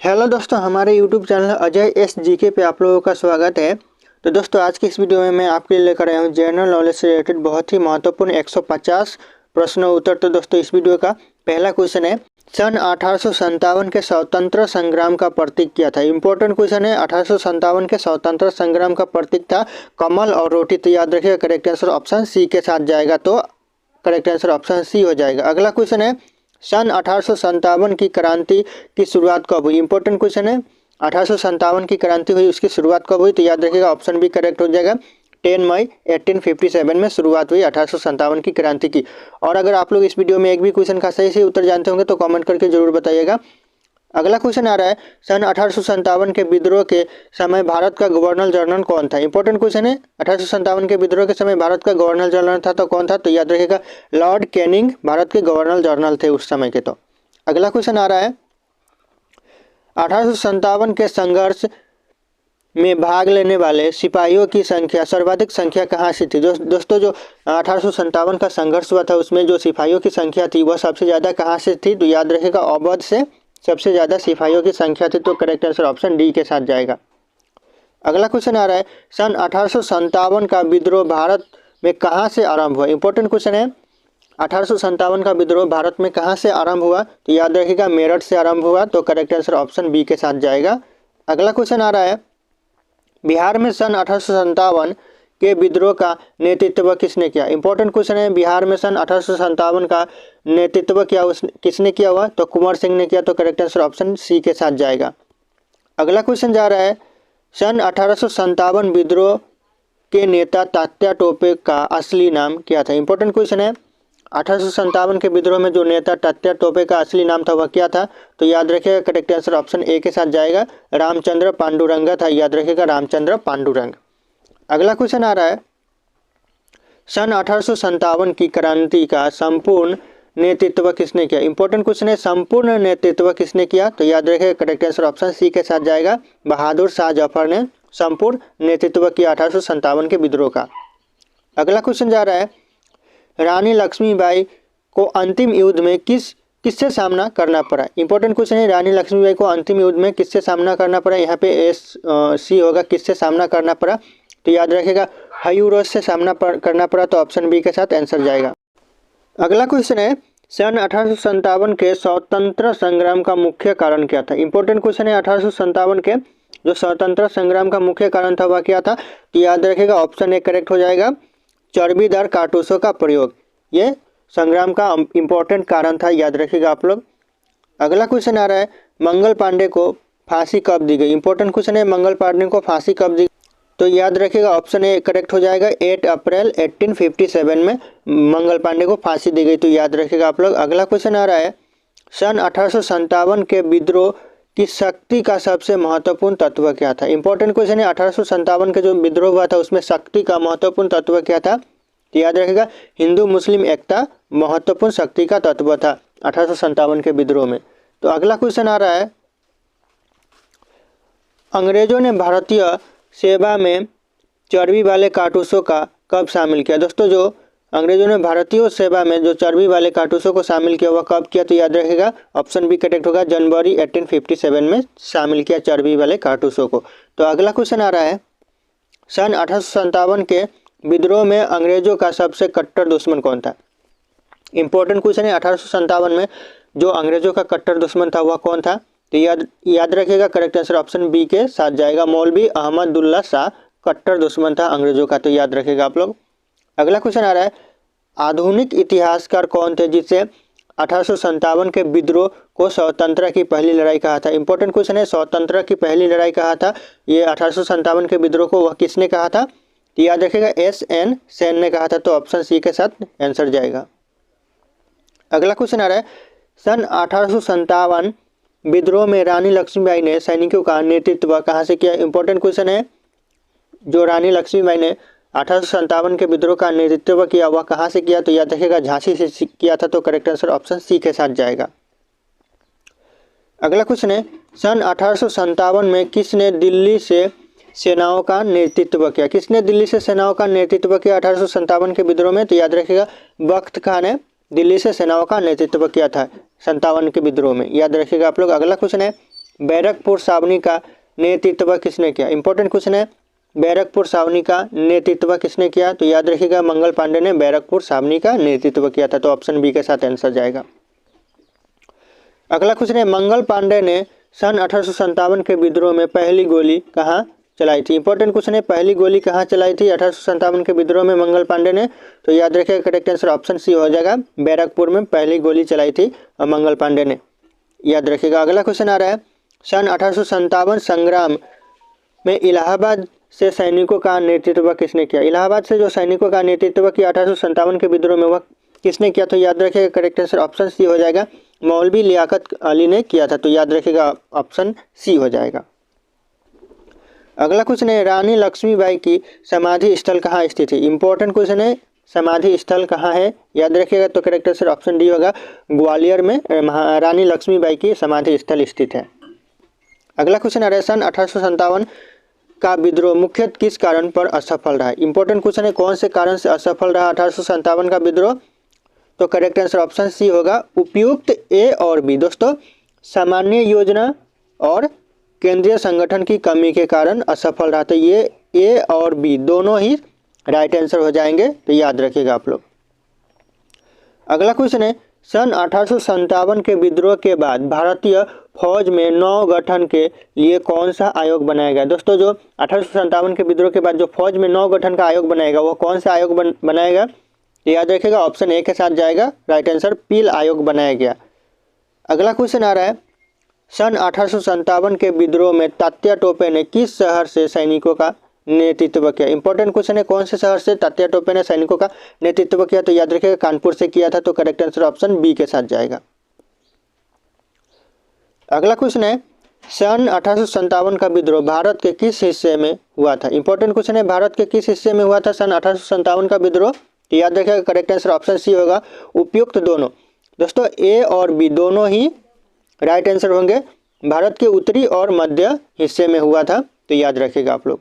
Hello दोस्तों, हमारे YouTube channel Ajay S GK पे आप लोगों का स्वागत है। तो दोस्तों, आज की इस वीडियो में मैं आपके लिए लेकर आया हूँ जनरल नॉलेज से रिलेटेड बहुत ही महत्वपूर्ण 150 प्रश्न उत्तर। तो दोस्तों, इस वीडियो का पहला क्वेश्चन है, सन 1857 के स्वतंत्र संग्राम का प्रतीक क्या था। इंपॉर्टेंट क्वेश्चन है। 1857 के स्वतंत्र संग्राम का प्रतीक था कमल और रोटी। तो याद रखिएगा, करेक्ट आंसर ऑप्शन सी के साथ जाएगा, तो करेक्ट आंसर ऑप्शन सी हो जाएगा। अगला क्वेश्चन है, सन 1857 की क्रांति की शुरुआत कब हुई। इंपॉर्टेंट क्वेश्चन है। 1857 की क्रांति हुई, उसकी शुरुआत कब हुई। तो याद रखिएगा, ऑप्शन बी करेक्ट हो जाएगा। 10 मई 1857 में शुरुआत हुई 1857 की क्रांति की। और अगर आप लोग इस वीडियो में एक भी क्वेश्चन का सही से उत्तर जानते होंगे तो कमेंट करके जरूर बताइएगा। अगला क्वेश्चन आ रहा है, सन 1857 के विद्रोह के समय भारत का गवर्नर जनरल कौन था। इंपॉर्टेंट क्वेश्चन है। 1857 के विद्रोह के समय भारत का गवर्नर जनरल था, तो कौन था। तो याद रखिएगा, लॉर्ड कैनिंग भारत के गवर्नर जनरल थे उस समय के। तो अगला क्वेश्चन आ रहा है, 1857 के संघर्ष में भाग लेने वाले सिपाहियों की संख्या, सर्वाधिक संख्या कहाँ से थी। दोस्तों, जो 1857 का संघर्ष हुआ था उसमें जो सिपाहियों की संख्या थी वह सबसे ज़्यादा कहाँ से थी। तो याद रखिएगा, अवध से सबसे ज़्यादा सिपाहियों की संख्या थी, तो करेक्ट आंसर ऑप्शन डी के साथ जाएगा। अगला क्वेश्चन आ रहा है, सन 1857 का विद्रोह भारत में कहाँ से आरंभ हुआ। इंपॉर्टेंट क्वेश्चन है। 1857 का विद्रोह भारत में कहाँ से आरंभ हुआ। तो याद रखिएगा, मेरठ से आरंभ हुआ, तो करेक्ट आंसर ऑप्शन बी के साथ जाएगा। अगला क्वेश्चन आ रहा है, बिहार में सन 1857 के विद्रोह का नेतृत्व किसने किया। इंपॉर्टेंट क्वेश्चन है। बिहार में सन 1857 का नेतृत्व किसने किया हुआ। तो कुंवर सिंह ने किया, तो करेक्ट आंसर ऑप्शन सी के साथ जाएगा। अगला क्वेश्चन जा रहा है, सन 1857 विद्रोह के नेता तात्या टोपे का असली नाम क्या था। इंपॉर्टेंट क्वेश्चन है। 1857 के विद्रोह में जो नेता तात्या टोपे का असली नाम था वह क्या था। तो याद रखिएगा, करेक्ट आंसर ऑप्शन ए के साथ जाएगा, रामचंद्र पांडुरंग था। याद रखिएगा, रामचंद्र पांडुरंग। अगला क्वेश्चन आ रहा है, सन 1857 की क्रांति का संपूर्ण नेतृत्व किसने किया। इंपॉर्टेंट क्वेश्चन है। संपूर्ण नेतृत्व किसने किया। तो याद रखिएगा, करेक्ट आंसर ऑप्शन सी के साथ जाएगा, बहादुर शाह जफर ने संपूर्ण नेतृत्व किया 1857 के विद्रोह का। अगला क्वेश्चन जा रहा है, रानी लक्ष्मीबाई को अंतिम युद्ध में किससे सामना करना पड़ा। इंपॉर्टेंट क्वेश्चन है। रानी लक्ष्मीबाई को अंतिम युद्ध में किससे सामना करना पड़ा। यहाँ पे सी होगा, किससे सामना करना पड़ा। तो याद रखिएगा, हयूरोस से सामना करना पड़ा, तो ऑप्शन बी के साथ आंसर जाएगा। अगला क्वेश्चन है, सन 1857 के स्वतंत्र संग्राम का मुख्य कारण क्या था। इंपॉर्टेंट क्वेश्चन है। 1857 के जो स्वतंत्र संग्राम का मुख्य कारण था वह क्या था। तो याद रखिएगा, ऑप्शन ए करेक्ट हो जाएगा, चर्बीदार कारतूसों का प्रयोग। ये संग्राम का इंपॉर्टेंट कारण था, याद रखिएगा आप लोग। अगला क्वेश्चन आ रहा है, मंगल पांडे को फांसी कब दी गई। इंपॉर्टेंट क्वेश्चन है। मंगल पांडे को फांसी कब दी। तो याद रखिएगा, ऑप्शन ए करेक्ट हो जाएगा, 8 अप्रैल 1857 में मंगल पांडे को फांसी दी गई। तो याद रखिएगा आप लोग। अगला क्वेश्चन आ रहा है, सन 1857 के विद्रोह की शक्ति का सबसे महत्वपूर्ण तत्व क्या था। इंपॉर्टेंट क्वेश्चन है। 1857 के जो विद्रोह हुआ था उसमें शक्ति का महत्वपूर्ण तत्व क्या था। तो याद रखिएगा, हिंदू मुस्लिम एकता महत्वपूर्ण शक्ति का तत्व था 1857 के विद्रोह में। तो अगला क्वेश्चन आ रहा है, अंग्रेजों ने भारतीय सेवा में चर्बी वाले कारतूसों का कब शामिल किया। दोस्तों, जो अंग्रेजों ने भारतीय सेवा में जो चर्बी वाले कारतूसों को शामिल किया वह कब किया। तो याद रखिएगा, ऑप्शन बी करेक्ट होगा, जनवरी 1857 में शामिल किया चर्बी वाले कारतूसों को। तो अगला क्वेश्चन आ रहा है, सन 1857 के विद्रोह में अंग्रेजों का सबसे कट्टर दुश्मन कौन था। इंपॉर्टेंट क्वेश्चन है। 1857 में जो अंग्रेजों का कट्टर दुश्मन था वह कौन था। तो याद रखिएगा, करेक्ट आंसर ऑप्शन बी के साथ जाएगा, मौलवी अहमदुल्ला शाह कट्टर दुश्मन था अंग्रेजों का। तो याद रखिएगा आप लोग। अगला क्वेश्चन आ रहा है, आधुनिक इतिहासकार कौन थे जिससे 1857 के विद्रोह को स्वतंत्रता की पहली लड़ाई कहा था। इंपॉर्टेंट क्वेश्चन है। स्वतंत्रता की पहली लड़ाई कहा था ये 1857 के विद्रोह को, वह किसने कहा था। तो याद रखिएगा, एस.एन. सेन ने कहा था, तो ऑप्शन सी के साथ आंसर जाएगा। अगला क्वेश्चन आ रहा है, सन 1857 विद्रोह में रानी लक्ष्मीबाई ने सैनिकों का नेतृत्व कहाँ से किया। इंपॉर्टेंट क्वेश्चन है। जो रानी लक्ष्मीबाई ने 1857 के विद्रोह का नेतृत्व किया वह कहाँ से किया। तो याद रखिएगा, झांसी से किया था, तो करेक्ट आंसर ऑप्शन सी के साथ जाएगा। अगला क्वेश्चन है, सन 1857 में किसने दिल्ली से सेनाओं का नेतृत्व किया। किसने दिल्ली से सेनाओं का नेतृत्व किया 1857 के विद्रोह में। तो याद रखिएगा, बख्त खान ने दिल्ली से सेनाओं का नेतृत्व किया था 57 के विद्रोह में, याद रखिएगा आप लोग। अगला क्वेश्चन है, बैरकपुर छावनी का नेतृत्व किसने किया? इंपॉर्टेंट क्वेश्चन है, बैरकपुर छावनी का नेतृत्व किसने किया? तो याद रखिएगा मंगल पांडे ने बैरकपुर छावनी का नेतृत्व किया था। तो ऑप्शन बी के साथ आंसर जाएगा। अगला क्वेश्चन है, मंगल पांडे ने सन 1857 के विद्रोह में पहली गोली कहाँ चलाई थी? इंपॉर्टेंट क्वेश्चन है, पहली गोली कहाँ चलाई थी 1857 के विद्रोह में मंगल पांडे ने? तो याद रखिएगा करेक्ट आंसर ऑप्शन सी हो जाएगा, बैरकपुर में पहली गोली चलाई थी मंगल पांडे ने, याद रखिएगा। अगला क्वेश्चन आ रहा है, सन 1857 संग्राम में इलाहाबाद से सैनिकों का नेतृत्व किसने किया? इलाहाबाद से जो सैनिकों का नेतृत्व किया 1857 के विद्रोह में, वह किसने किया? तो याद रखिएगा करेक्ट आंसर ऑप्शन सी हो जाएगा, मौलवी लियाकत अली ने किया था। तो याद रखिएगा ऑप्शन सी हो जाएगा। अगला क्वेश्चन है, रानी लक्ष्मीबाई की समाधि स्थल कहाँ स्थित है? इंपॉर्टेंट क्वेश्चन है, समाधि स्थल कहाँ है? याद रखिएगा तो करेक्ट आंसर ऑप्शन डी होगा, ग्वालियर में रानी लक्ष्मीबाई की समाधि स्थल स्थित है। अगला क्वेश्चन आ रहा है, सन 1857 का विद्रोह मुख्यतः किस कारण पर असफल रहा? इंपॉर्टेंट क्वेश्चन है, कौन से कारण से असफल रहा 1857 का विद्रोह? तो करेक्ट आंसर ऑप्शन सी होगा, उपयुक्त ए और बी। दोस्तों, सामान्य योजना और केंद्रीय संगठन की कमी के कारण असफल रहा। तो ये ए और बी दोनों ही राइट आंसर हो जाएंगे, तो याद रखिएगा आप लोग। अगला क्वेश्चन है, सन 1857 के विद्रोह के बाद भारतीय फौज में नौ गठन के लिए कौन सा आयोग बनाया गया? दोस्तों, जो 1857 के विद्रोह के बाद जो फौज में नौ गठन का आयोग बनाएगा, वो कौन सा आयोग बनाएगा? तो याद रखिएगा ऑप्शन ए के साथ जाएगा राइट आंसर, पील आयोग बनाया गया। अगला क्वेश्चन आ रहा है, सन 1857 के विद्रोह में तात्या टोपे ने किस शहर से सैनिकों का नेतृत्व किया? इंपॉर्टेंट क्वेश्चन है, कौन से शहर से तात्या टोपे ने सैनिकों का नेतृत्व किया? तो याद रखिएगा कानपुर से किया था। तो करेक्ट आंसर ऑप्शन बी के साथ जाएगा। अगला क्वेश्चन है, सन 1857 का विद्रोह भारत के किस हिस्से में हुआ था? इंपॉर्टेंट क्वेश्चन है, भारत के किस हिस्से में हुआ था सन 1857 का विद्रोह? तो याद रखिएगा करेक्ट आंसर ऑप्शन सी होगा, उपयुक्त दोनों। दोस्तों, ए और बी दोनों ही राइट आंसर होंगे, भारत के उत्तरी और मध्य हिस्से में हुआ था। तो याद रखिएगा आप लोग।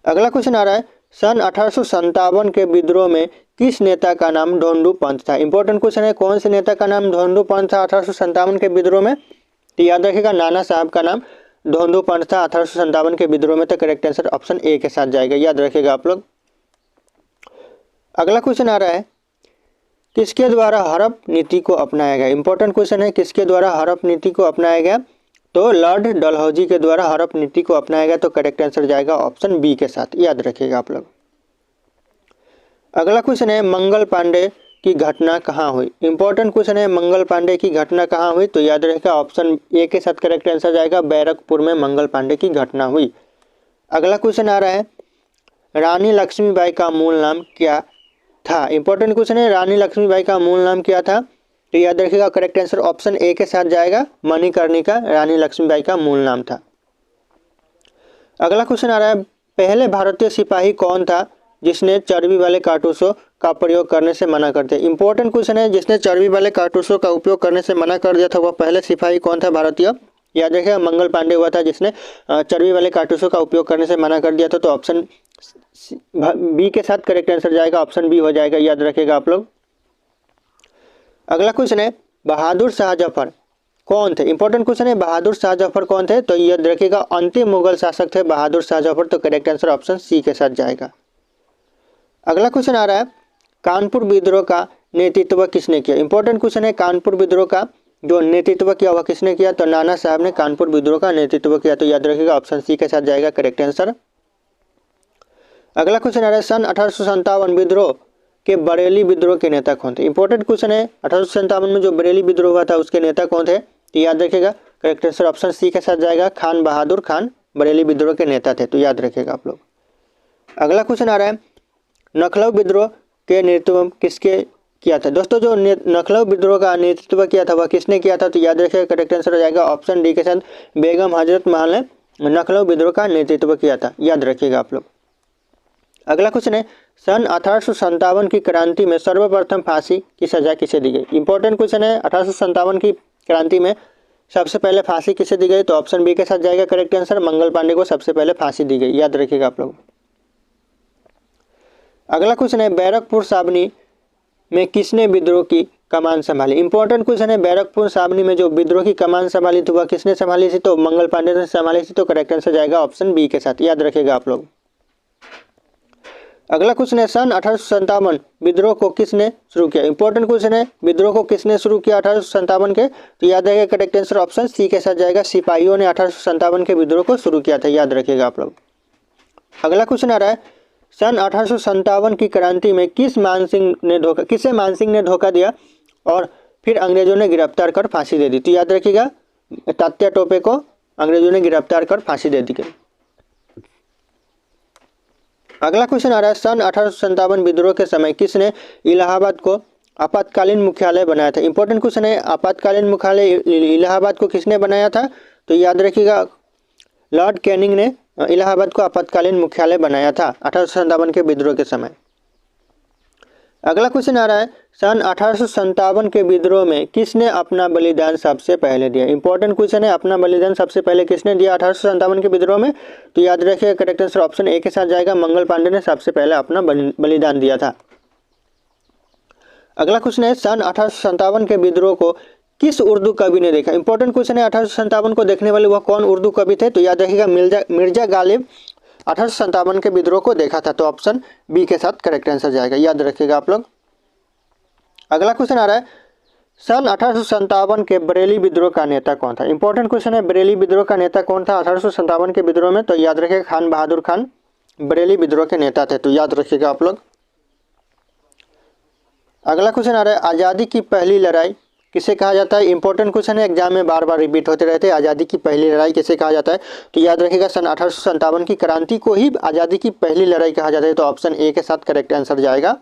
अगला क्वेश्चन आ रहा है, सन 1857 के विद्रोह में किस नेता का नाम ढोंडू पंथ था? इंपॉर्टेंट क्वेश्चन है, कौन से नेता का नाम ढोंडू पंथ था 1857 के विद्रोह में? तो याद रखिएगा नाना साहब का नाम ढोंडू पंथ था 1857 के विद्रोह में। तो करेक्ट आंसर ऑप्शन ए के साथ जाएगा, याद रखिएगा आप लोग। अगला क्वेश्चन आ रहा है, किसके द्वारा हड़प नीति को अपनाया गया? इंपॉर्टेंट क्वेश्चन है, किसके द्वारा हड़प नीति को अपनाया गया? तो लॉर्ड डलहौजी के द्वारा हड़प नीति को अपनाया गया। तो करेक्ट आंसर जाएगा ऑप्शन बी के साथ, याद रखिएगा आप लोग। अगला क्वेश्चन है, मंगल पांडे की घटना कहाँ हुई? इंपॉर्टेंट क्वेश्चन है, मंगल पांडे की घटना कहाँ हुई? तो याद रखिएगा ऑप्शन ए के साथ करेक्ट आंसर जाएगा, बैरकपुर में मंगल पांडे की घटना हुई। अगला क्वेश्चन आ रहा है, रानी लक्ष्मीबाई का मूल नाम क्या था? इंपॉर्टेंट क्वेश्चन है, रानी लक्ष्मीबाई का मूल नाम क्या था? तो याद रखिएगा करेक्ट आंसर ऑप्शन ए के साथ जाएगा, मणिकर्णिका रानी लक्ष्मीबाई का मूल नाम था। अगला क्वेश्चन आ रहा है, पहले भारतीय सिपाही कौन था जिसने चर्बी वाले कारतूसों का प्रयोग करने से मना कर दिया? इंपॉर्टेंट क्वेश्चन है, जिसने चर्बी वाले कारतूसों का उपयोग करने से मना कर दिया था, वह पहले सिपाही कौन था भारतीय? याद रखिएगा मंगल पांडे हुआ था जिसने चर्बी वाले कारतूसों का उपयोग करने से मना कर दिया था। तो ऑप्शन बी के साथ करेक्ट आंसर जाएगा, ऑप्शन बी हो जाएगा, याद रखिएगा आप लोग। अगला क्वेश्चन है, बहादुर शाह जफर कौन थे? इंपॉर्टेंट क्वेश्चन है, बहादुर शाह जफर कौन थे? तो याद रखिएगा अंतिम मुगल शासक थे बहादुर शाह जफर। तो करेक्ट आंसर ऑप्शन सी के साथ जाएगा। अगला क्वेश्चन आ रहा है, कानपुर विद्रोह का नेतृत्व किसने किया? इंपॉर्टेंट क्वेश्चन है, कानपुर विद्रोह का जो नेतृत्व किया वह किसने किया? तो नाना साहब ने कानपुर विद्रोह का नेतृत्व किया। तो याद रखिएगा ऑप्शन सी के साथ जाएगा करेक्ट आंसर। अगला क्वेश्चन आ रहा है, सन 1857 विद्रोह के बरेली विद्रोह के नेता कौन थे? इंपॉर्टेंट क्वेश्चन है, 1857 में जो बरेली विद्रोह हुआ था उसके नेता कौन थे? तो याद रखिएगा करेक्ट आंसर ऑप्शन सी के साथ जाएगा, खान बहादुर खान बरेली विद्रोह के नेता थे। तो याद रखिएगा आप लोग। अगला क्वेश्चन आ रहा है, नखलऊ विद्रोह के नेतृत्व किसके किया था? दोस्तों, जो नखलऊ विद्रोह का नेतृत्व किया था वह किसने किया था? तो याद रखिएगा करेक्ट आंसर हो जाएगा ऑप्शन डी के साथ, बेगम हजरत महल ने नखलऊ विद्रोह का नेतृत्व किया था। याद रखिएगा आप लोग। अगला क्वेश्चन है, सन 1857 की क्रांति में सर्वप्रथम फांसी की सजा किसे दी गई? इंपॉर्टेंट क्वेश्चन है, 1857 की क्रांति में सबसे पहले फांसी किसे दी गई? तो ऑप्शन बी के साथ जाएगा करेक्ट आंसर, मंगल पांडे को सबसे पहले फांसी दी गई। याद रखिएगा आप लोग। अगला क्वेश्चन है, बैरकपुर छावनी में किसने विद्रोह की कमान संभाली। इंपॉर्टेंट क्वेश्चन है, बैरकपुर साबनी में जो विद्रोह की कमान संभाली थी वह किसने संभाली थी? तो मंगल पांडे ने संभाली थी। तो करेक्ट आंसर जाएगा ऑप्शन बी के साथ, याद रखिएगा आप लोग। अगला क्वेश्चन है, सन 1857 विद्रोह को किसने शुरू किया? इंपॉर्टेंट क्वेश्चन है, विद्रोह को किसने शुरू किया 1857 के? तो याद रखिएगा करेक्ट आंसर ऑप्शन सी के साथ जाएगा, सिपाहियों ने 1857 के विद्रोह को शुरू किया था, याद रखिएगा आप लोग। अगला क्वेश्चन आ रहा है, सन 1857 की क्रांति में किसे मानसिंह ने धोखा दिया और फिर अंग्रेजों ने गिरफ्तार कर फांसी दे दी? तो याद रखिएगा तात्या टोपे को अंग्रेजों ने गिरफ्तार कर फांसी दे दी गई। अगला क्वेश्चन आ रहा है, सन 1857 विद्रोह के समय किसने इलाहाबाद को आपातकालीन मुख्यालय बनाया था? इंपॉर्टेंट क्वेश्चन है, आपातकालीन मुख्यालय इलाहाबाद को किसने बनाया था? तो याद रखिएगा लॉर्ड कैनिंग ने इलाहाबाद को आपातकालीन मुख्यालय बनाया था 1857 के विद्रोह के समय। अगला क्वेश्चन आ रहा है, सन 1857 के विद्रोह में किसने अपना बलिदान सबसे पहले दिया? इंपॉर्टेंट क्वेश्चन है, अपना बलिदान सबसे पहले किसने दिया 1857 के विद्रोह में? तो याद रखिएगा करेक्ट आंसर ऑप्शन ए के साथ जाएगा, मंगल पांडे ने सबसे पहले अपना बलिदान दिया था। अगला क्वेश्चन है, सन 1857 के विद्रोह को किस उर्दू कवि ने देखा? इंपॉर्टेंट क्वेश्चन है, 1857 को देखने वाले वह कौन उर्दू कवि थे? तो याद रखिएगा मिर्जा गालिब 1857 के विद्रोह को देखा था। तो ऑप्शन बी के साथ करेक्ट आंसर जाएगा, याद रखिएगा आप लोग। अगला क्वेश्चन आ रहा है, सन 1857 के बरेली विद्रोह का नेता कौन था? इंपॉर्टेंट क्वेश्चन है, बरेली विद्रोह का नेता कौन था 1857 के विद्रोह में? तो याद रखिएगा खान बहादुर खान बरेली विद्रोह के नेता थे, तो याद रखिएगा आप लोग। अगला क्वेश्चन आ रहा है, आज़ादी की पहली लड़ाई किसे कहा जाता है? इंपॉर्टेंट क्वेश्चन है, एग्जाम में बार बार रिपीट होते रहते हैं, आज़ादी की पहली लड़ाई किसे कहा जाता है? तो याद रखिएगा सन 1857 की क्रांति को ही आज़ादी की पहली लड़ाई कहा जाता है। तो ऑप्शन ए के साथ करेक्ट आंसर जाएगा।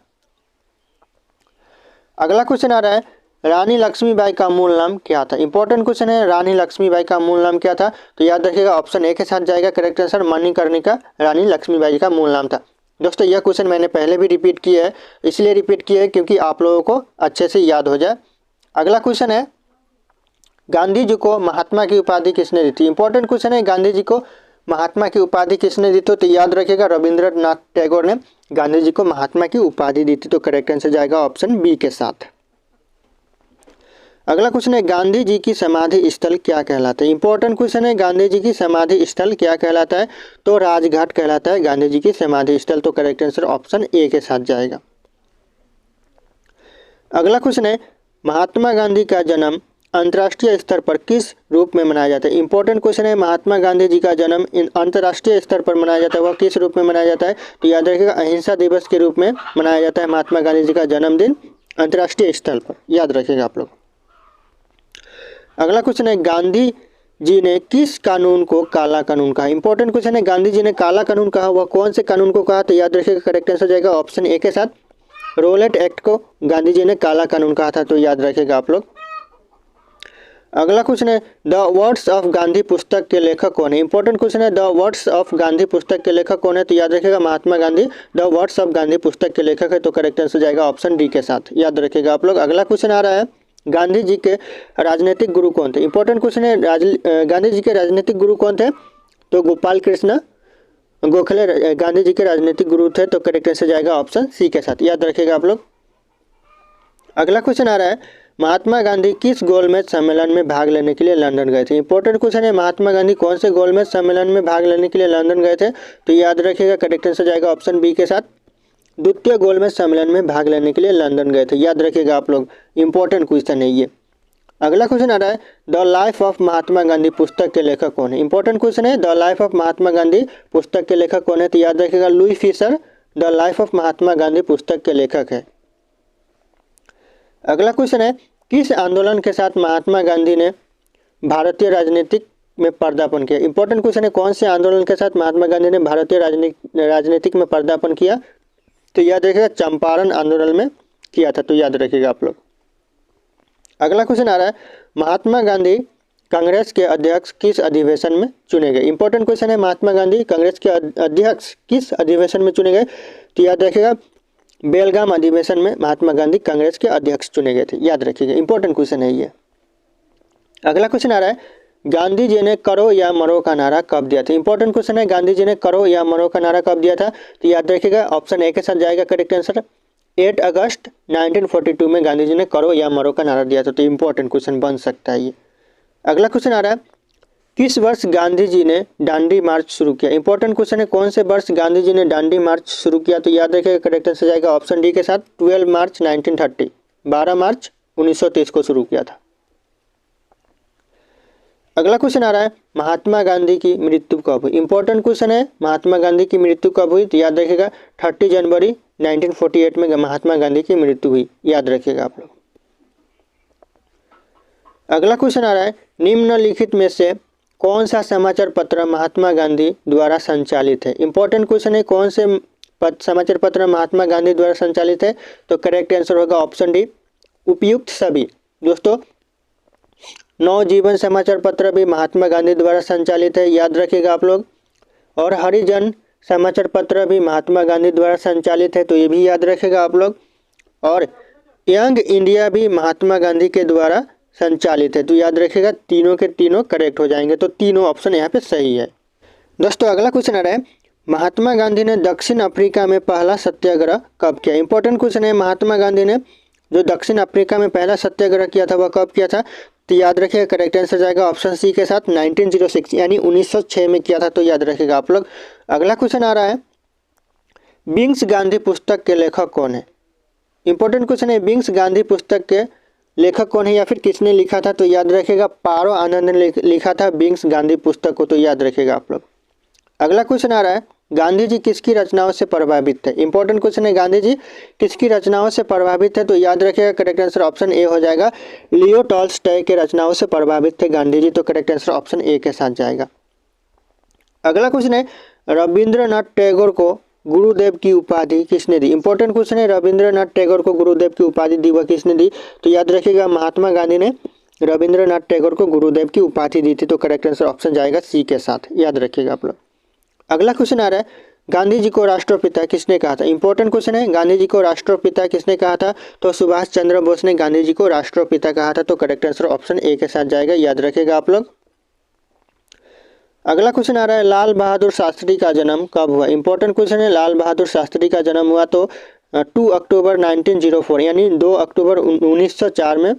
अगला क्वेश्चन आ रहा है, रानी लक्ष्मीबाई का मूल नाम क्या था? इंपॉर्टेंट क्वेश्चन है, रानी लक्ष्मीबाई का मूल नाम क्या था? तो याद रखिएगा ऑप्शन ए के साथ जाएगा करेक्ट आंसर, मणिकर्णिका रानी लक्ष्मीबाई का मूल नाम था। दोस्तों यह क्वेश्चन मैंने पहले भी रिपीट किया है, इसलिए रिपीट किया है क्योंकि आप लोगों को अच्छे से याद हो जाए। अगला क्वेश्चन है, गांधी जी को महात्मा की उपाधि किसने दी थी? इंपॉर्टेंट क्वेश्चन है, गांधी जी को महात्मा की उपाधि किसने दी थी? तो याद रखिएगा रविंद्रनाथ टैगोर ने गांधी जी को महात्मा की उपाधि दी थी। तो करेक्ट आंसर जाएगा ऑप्शन बी के साथ। अगला क्वेश्चन है, गांधी जी की समाधि स्थल क्या कहलाता है? इंपॉर्टेंट क्वेश्चन है, गांधी जी की समाधि स्थल क्या कहलाता है? तो राजघाट कहलाता है गांधी जी की समाधि स्थल। तो करेक्ट आंसर ऑप्शन ए के साथ जाएगा। अगला क्वेश्चन है, महात्मा गांधी का जन्म अंतर्राष्ट्रीय स्तर पर किस रूप में मनाया जाता है? इंपॉर्टेंट क्वेश्चन है, महात्मा गांधी जी का जन्म अंतर्राष्ट्रीय स्तर पर मनाया जाता है, वह किस रूप में मनाया जाता है? तो याद रखिएगा अहिंसा दिवस के रूप में मनाया जाता है महात्मा गांधी जी का जन्मदिन अंतर्राष्ट्रीय स्तर पर, याद रखिएगा आप लोग। अगला क्वेश्चन है, गांधी जी ने किस कानून को काला कानून कहा? इंपॉर्टेंट क्वेश्चन है, गांधी जी ने काला कानून कहा, वह कौन से कानून को कहा? तो याद रखिएगा करेक्ट आंसर जाएगा ऑप्शन ए के साथ, रोलेट एक्ट को गांधी जी ने काला कानून कहा था। तो याद रखिएगा आप लोग। अगला क्वेश्चन है, द वर्ड्स ऑफ गांधी पुस्तक के लेखक कौन है? इंपॉर्टेंट क्वेश्चन है, द वर्ड्स ऑफ गांधी पुस्तक के लेखक कौन है? तो याद रखिएगा Mahatma Gandhi the words of Gandhi पुस्तक के लेखक है। तो करेक्ट आंसर जाएगा ऑप्शन डी के साथ, याद रखिएगा आप लोग। अगला क्वेश्चन आ रहा है, गांधी जी के राजनीतिक गुरु कौन थे? इंपॉर्टेंट क्वेश्चन है, गांधी जी के राजनीतिक गुरु कौन थे? तो गोपाल कृष्ण गोखले गांधी जी के राजनीतिक गुरु थे। तो करेक्ट आंसर जाएगा ऑप्शन सी के साथ, याद रखिएगा आप लोग। अगला क्वेश्चन आ रहा है, महात्मा गांधी किस गोलमेज सम्मेलन में भाग लेने के लिए लंदन गए थे? इंपॉर्टेंट क्वेश्चन है, महात्मा गांधी कौन से गोलमेज सम्मेलन में भाग लेने के लिए लंदन गए थे? तो याद रखिएगा करेक्ट आंसर जाएगा ऑप्शन बी के साथ, द्वितीय गोलमेज सम्मेलन में भाग लेने के लिए लंदन गए थे, याद रखिएगा आप लोग। इंपॉर्टेंट क्वेश्चन है ये। अगला क्वेश्चन आ रहा है, the life of Mahatma Gandhi पुस्तक के लेखक कौन है? इंपॉर्टेंट क्वेश्चन है, the life of Mahatma Gandhi पुस्तक के लेखक कौन है? तो याद रखिएगा Louis Fischer the life of Mahatma Gandhi पुस्तक के लेखक है। अगला क्वेश्चन है, किस आंदोलन के साथ महात्मा गांधी ने भारतीय राजनीतिक में पदार्पण किया? इंपॉर्टेंट क्वेश्चन है, कौन से आंदोलन के साथ महात्मा गांधी ने भारतीय राजनीतिक में पदार्पण किया? तो याद रखिएगा चंपारण आंदोलन में किया था। तो याद रखिएगा आप लोग। अगला क्वेश्चन आ रहा है, महात्मा गांधी कांग्रेस के अध्यक्ष किस अधिवेशन में चुने गए? इंपॉर्टेंट क्वेश्चन है, महात्मा गांधी कांग्रेस के अध्यक्ष किस अधिवेशन में चुने गए? तो याद रखिएगा बेलगाम अधिवेशन में महात्मा गांधी कांग्रेस के अध्यक्ष चुने गए थे, याद रखिएगा। इंपॉर्टेंट क्वेश्चन है ये। अगला क्वेश्चन आ रहा है, गांधी जी ने करो या मरो का नारा कब दिया था? इंपॉर्टेंट क्वेश्चन है, गांधी जी ने करो या मरो का नारा कब दिया था? तो याद रखिएगा ऑप्शन ए के साथ जाएगा करेक्ट आंसर, 8 अगस्त 1942 में गांधी जी ने करो या मरो का नारा दिया था। तो इम्पोर्टेंट क्वेश्चन बन सकता है ये। अगला क्वेश्चन आ रहा है, किस वर्ष गांधी जी ने दांडी मार्च शुरू किया? इंपॉर्टेंट क्वेश्चन है, कौन से वर्ष गांधी जी ने दांडी मार्च शुरू किया? तो याद रखिएगा, करेक्ट आंसर जाएगा ऑप्शन डी के साथ 12 मार्च 1930, 12 मार्च 1930 को शुरू किया था। अगला क्वेश्चन आ रहा है, महात्मा गांधी की मृत्यु कब हुई? इंपॉर्टेंट क्वेश्चन है, महात्मा गांधी की मृत्यु कब हुई? तो याद रखिएगा 30 जनवरी 1948 में महात्मा गांधी की मृत्यु हुई, याद रखिएगा आप लोग। अगला क्वेश्चन आ रहा है, निम्नलिखित में से कौन सा समाचार पत्र महात्मा गांधी द्वारा संचालित है? इंपॉर्टेंट क्वेश्चन है, कौन से समाचार पत्र महात्मा गांधी द्वारा संचालित है? तो करेक्ट आंसर होगा ऑप्शन डी, उपयुक्त सभी। दोस्तों, नवजीवन समाचार पत्र भी महात्मा गांधी द्वारा संचालित है, याद रखिएगा आप लोग। और हरिजन समाचार पत्र भी महात्मा गांधी द्वारा संचालित है, तो ये भी याद रखिएगा आप लोग। और यंग इंडिया भी महात्मा गांधी के द्वारा संचालित है, तो याद रखिएगा तीनों के तीनों करेक्ट हो जाएंगे, तो तीनों ऑप्शन यहाँ पे सही है। दोस्तों, अगला क्वेश्चन आ रहा है, महात्मा गांधी ने दक्षिण अफ्रीका में पहला सत्याग्रह कब किया? इंपॉर्टेंट क्वेश्चन है, महात्मा गांधी ने जो दक्षिण अफ्रीका में पहला सत्याग्रह किया था वह कब किया था? तो याद रखिएगा करेक्ट आंसर जाएगा ऑप्शन सी के साथ 1906 यानी 1906 में किया था, तो याद रखिएगा आप लोग। अगला क्वेश्चन आ रहा है, विंग्स गांधी पुस्तक के लेखक कौन है? इंपॉर्टेंट क्वेश्चन है, विंग्स गांधी पुस्तक के लेखक कौन है या फिर किसने लिखा था? तो याद रखिएगा पारो आनंद ने लिखा था विंग्स गांधी पुस्तक को, तो याद रखिएगा आप लोग। अगला क्वेश्चन आ रहा है, गांधी जी किसकी रचनाओं से प्रभावित थे? इंपॉर्टेंट क्वेश्चन है, गांधी जी किसकी रचनाओं से प्रभावित थे? तो याद रखिएगा करेक्ट आंसर ऑप्शन ए हो जाएगा, लियो टॉल्स्टॉय के रचनाओं से प्रभावित थे गांधी जी, तो करेक्ट आंसर ऑप्शन ए के साथ जाएगा। अगला क्वेश्चन है, रविंद्रनाथ टैगोर को गुरुदेव की उपाधि किसने दी? इंपॉर्टेंट क्वेश्चन है, रविंद्रनाथ टैगोर को गुरुदेव की उपाधि दी वह किसने दी? तो याद रखिएगा महात्मा गांधी ने रविंद्रनाथ टैगोर को गुरुदेव की उपाधि दी थी, तो करेक्ट आंसर ऑप्शन जाएगा सी के साथ, याद रखिएगा आप लोग। अगला क्वेश्चन आ रहा है, गांधी जी को राष्ट्रपिता किसने कहा था? इंपॉर्टेंट क्वेश्चन है, गांधी जी को राष्ट्रपिता किसने कहा था? तो सुभाष चंद्र बोस ने गांधी जी को राष्ट्रपिता कहा था, तो करेक्ट आंसर ऑप्शन ए के साथ जाएगा, याद रखिएगा आप लोग। अगला क्वेश्चन आ रहा है, लाल बहादुर शास्त्री का जन्म कब हुआ? इंपॉर्टेंट क्वेश्चन है, लाल बहादुर शास्त्री का जन्म हुआ तो 2 अक्टूबर 1904 यानी 2 अक्टूबर 1904 में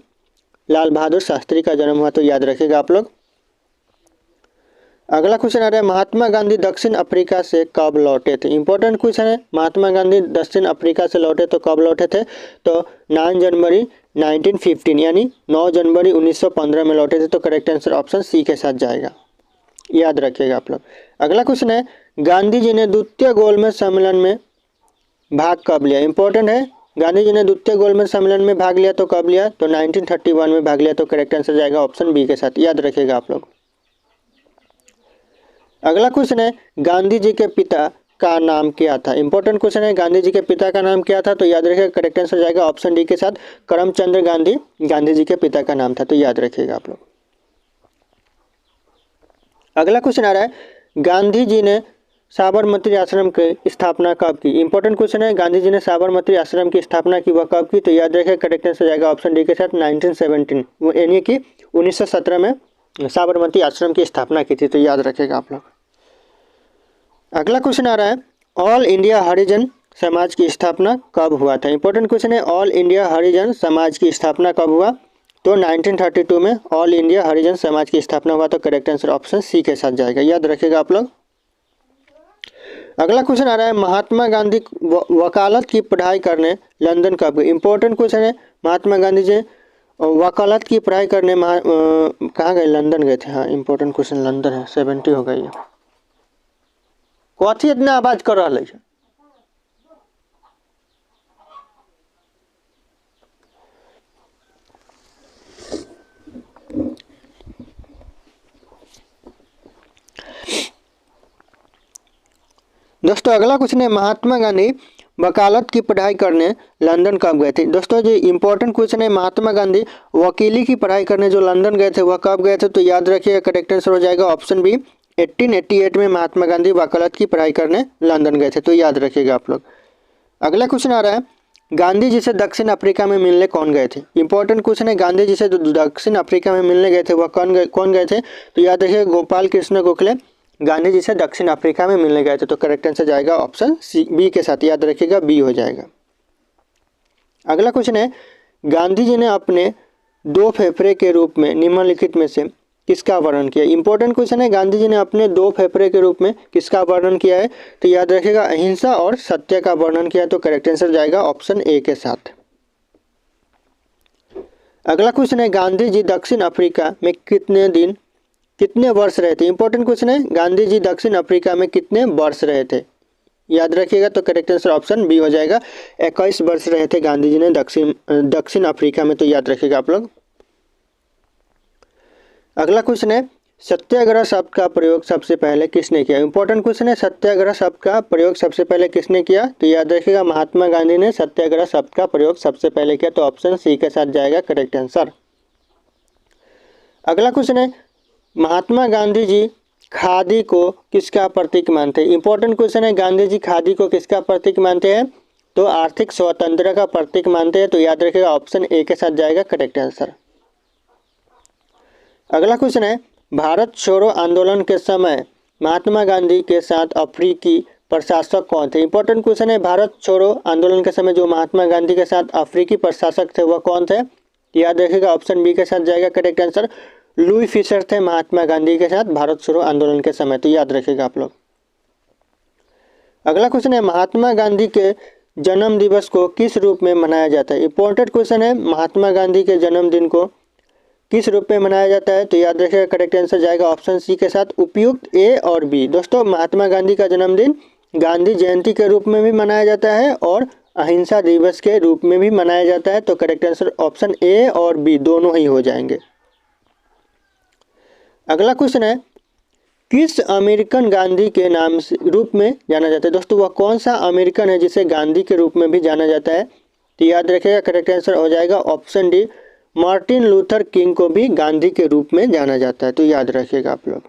लाल बहादुर शास्त्री का जन्म हुआ, तो याद रखिएगा आप लोग। अगला क्वेश्चन आ रहा है, महात्मा गांधी दक्षिण अफ्रीका से कब लौटे थे? इंपॉर्टेंट क्वेश्चन है, महात्मा गांधी दक्षिण अफ्रीका से लौटे तो कब लौटे थे? तो 9 जनवरी 1915 यानी 9 जनवरी 1915 में लौटे थे, तो करेक्ट आंसर ऑप्शन सी के साथ जाएगा, याद रखिएगा आप लोग। अगला क्वेश्चन है, गांधी जी ने द्वितीय गोलमेज सम्मेलन में भाग कब लिया? इंपॉर्टेंट है, गांधी जी ने द्वितीय गोलमेज सम्मेलन में भाग लिया तो कब लिया? तो 1931 में भाग लिया, तो करेक्ट आंसर जाएगा ऑप्शन बी के साथ, याद रखिएगा आप लोग। अगला क्वेश्चन है, गांधी जी के पिता का नाम क्या था? इंपॉर्टेंट क्वेश्चन है, गांधी जी के पिता का नाम क्या था? तो याद रखिएगा करेक्ट आंसर जाएगा ऑप्शन डी के साथ, करमचंद गांधी गांधी जी के पिता का नाम था, तो याद रखिएगा आप लोग। अगला क्वेश्चन आ रहा है, गांधी जी ने साबरमती आश्रम की स्थापना कब की? इंपॉर्टेंट क्वेश्चन है, गांधी जी ने साबरमती आश्रम की स्थापना की वह कब की? तो याद रखिएगा करेक्ट आंसर जाएगा ऑप्शन डी के साथ 1917 यानी कि 1917 में साबरमती आश्रम की स्थापना की थी, तो याद रखिएगा आप लोग। अगला क्वेश्चन आ रहा है, ऑल इंडिया हरिजन समाज की स्थापना कब हुआ था? इंपॉर्टेंट क्वेश्चन है, ऑल इंडिया हरिजन समाज की स्थापना कब हुआ? तो 1932 में ऑल इंडिया हरिजन समाज की स्थापना हुआ, तो करेक्ट आंसर ऑप्शन सी के साथ जाएगा, याद रखिएगा आप लोग। अगला क्वेश्चन आ रहा है, महात्मा गांधी वकालत की पढ़ाई करने लंदन कब गए? इंपॉर्टेंट क्वेश्चन है, महात्मा गांधी जी वकालत की पढ़ाई करने कहाँ गए? लंदन गए थे। हाँ, इंपॉर्टेंट क्वेश्चन लंदन है, 70 हो गई है। कथी इतना आवाज कर रहा है? दोस्तों, अगला क्वेश्चन है, महात्मा गांधी वकालत की पढ़ाई करने लंदन कब गए थे? दोस्तों, जो इंपॉर्टेंट क्वेश्चन है, महात्मा गांधी वकीली की पढ़ाई करने जो लंदन गए थे वह कब गए थे? तो याद रखिएगा करेक्ट आंसर हो जाएगा ऑप्शन बी, 1888 में महात्मा गांधी वकालत की पढ़ाई करने लंदन गए थे, तो याद रखिएगा आप लोग। अगला क्वेश्चन आ रहा है, गांधी जी से दक्षिण अफ्रीका में मिलने कौन गए थे? इंपॉर्टेंट क्वेश्चन है, गांधी जी से दक्षिण अफ्रीका में मिलने गए थे वह कौन गए थे? तो याद रखिएगा गोपाल कृष्ण गोखले गांधी जी से दक्षिण अफ्रीका में मिलने गए थे, तो करेक्ट आंसर जाएगा ऑप्शन सी बी के साथ, याद रखिएगा बी हो जाएगा। अगला क्वेश्चन है, गांधी जी ने अपने दो फेफड़े के रूप में निम्नलिखित में से किसका वर्णन किया। इंपॉर्टेंट क्वेश्चन है, गांधी जी ने अपने दो फेफड़े के रूप में किसका वर्णन किया है। तो याद रखिएगा अहिंसा और सत्य का वर्णन किया है। तो करेक्ट आंसर जाएगा ऑप्शन ए के साथ। अगला क्वेश्चन है, गांधी जी दक्षिण अफ्रीका में कितने वर्ष रहे थे। इंपॉर्टेंट क्वेश्चन है, गांधी जी दक्षिण अफ्रीका में कितने वर्ष रहे थे। याद रखिएगा तो करेक्ट आंसर ऑप्शन बी हो जाएगा। 21 वर्ष रहे थे गांधी जी ने दक्षिण अफ्रीका में। तो याद रखिएगा आप लोग। अगला क्वेश्चन है, सत्याग्रह शब्द का प्रयोग सबसे पहले किसने किया। इंपॉर्टेंट क्वेश्चन है, सत्याग्रह शब्द का प्रयोग सबसे पहले किसने किया। तो याद रखिएगा महात्मा गांधी ने सत्याग्रह शब्द का प्रयोग सबसे पहले किया। तो ऑप्शन सी के साथ जाएगा करेक्ट आंसर। अगला क्वेश्चन है, महात्मा गांधी जी खादी को किसका प्रतीक मानते हैं। इंपॉर्टेंट क्वेश्चन है, गांधी जी खादी को किसका प्रतीक मानते हैं। तो आर्थिक स्वतंत्रता का प्रतीक मानते हैं। तो याद रखिएगा ऑप्शन ए के साथ जाएगा करेक्ट आंसर। अगला क्वेश्चन है, भारत छोड़ो आंदोलन के समय महात्मा गांधी के साथ अफ्रीकी प्रशासक कौन थे। इंपॉर्टेंट क्वेश्चन है, भारत छोड़ो आंदोलन के समय जो महात्मा गांधी के साथ अफ्रीकी प्रशासक थे वह कौन थे। याद रखिएगा ऑप्शन बी के साथ जाएगा करेक्ट आंसर। लुई फिशर थे महात्मा गांधी के साथ भारत छोड़ो आंदोलन के समय। तो याद रखिएगा आप लोग। अगला क्वेश्चन है, महात्मा गांधी के जन्म दिवस को किस रूप में मनाया जाता है। इंपॉर्टेंट क्वेश्चन है, महात्मा गांधी के जन्मदिन को किस रूप में मनाया जाता है। तो याद रखिएगा करेक्ट आंसर जाएगा ऑप्शन सी के साथ उपयुक्त ए और बी। दोस्तों महात्मा गांधी का जन्मदिन गांधी जयंती के रूप में भी मनाया जाता है और अहिंसा दिवस के रूप में भी मनाया जाता है। तो करेक्ट आंसर ऑप्शन ए और बी दोनों ही हो जाएंगे। अगला क्वेश्चन है, किस अमेरिकन गांधी के नाम से रूप में जाना जाता है। दोस्तों वह कौन सा अमेरिकन है जिसे गांधी के रूप में भी जाना जाता है। तो याद रखिएगा करेक्ट आंसर हो जाएगा option D, Martin Luther king को भी गांधी के रूप में जाना जाता है। तो याद रखिएगा आप लोग।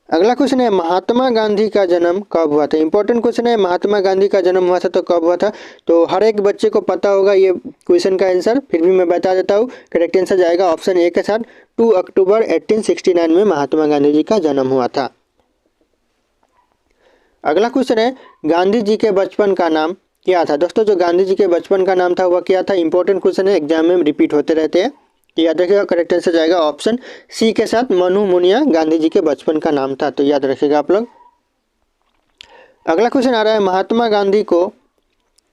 अगला क्वेश्चन है, महात्मा गांधी का जन्म कब हुआ था। इंपॉर्टेंट क्वेश्चन है, महात्मा गांधी का जन्म हुआ था तो कब हुआ था। तो हर एक बच्चे को पता होगा ये क्वेश्चन का आंसर, फिर भी मैं बता देता हूँ। करेक्ट आंसर जाएगा ऑप्शन ए के साथ 2 अक्टूबर 1869 में महात्मा गांधी जी का जन्म हुआ था। अगला क्वेश्चन है, गांधी जी के बचपन का नाम क्या था। दोस्तों जो गांधी जी के बचपन का नाम था वह क्या था। इंपॉर्टेंट क्वेश्चन है, एग्जाम में रिपीट होते रहते हैं। याद रखिएगा करेक्ट आंसर जाएगा ऑप्शन सी के साथ मनु मुनिया गांधी जी के बचपन का नाम था। तो याद रखिएगा आप लोग। अगला क्वेश्चन आ रहा है, महात्मा गांधी को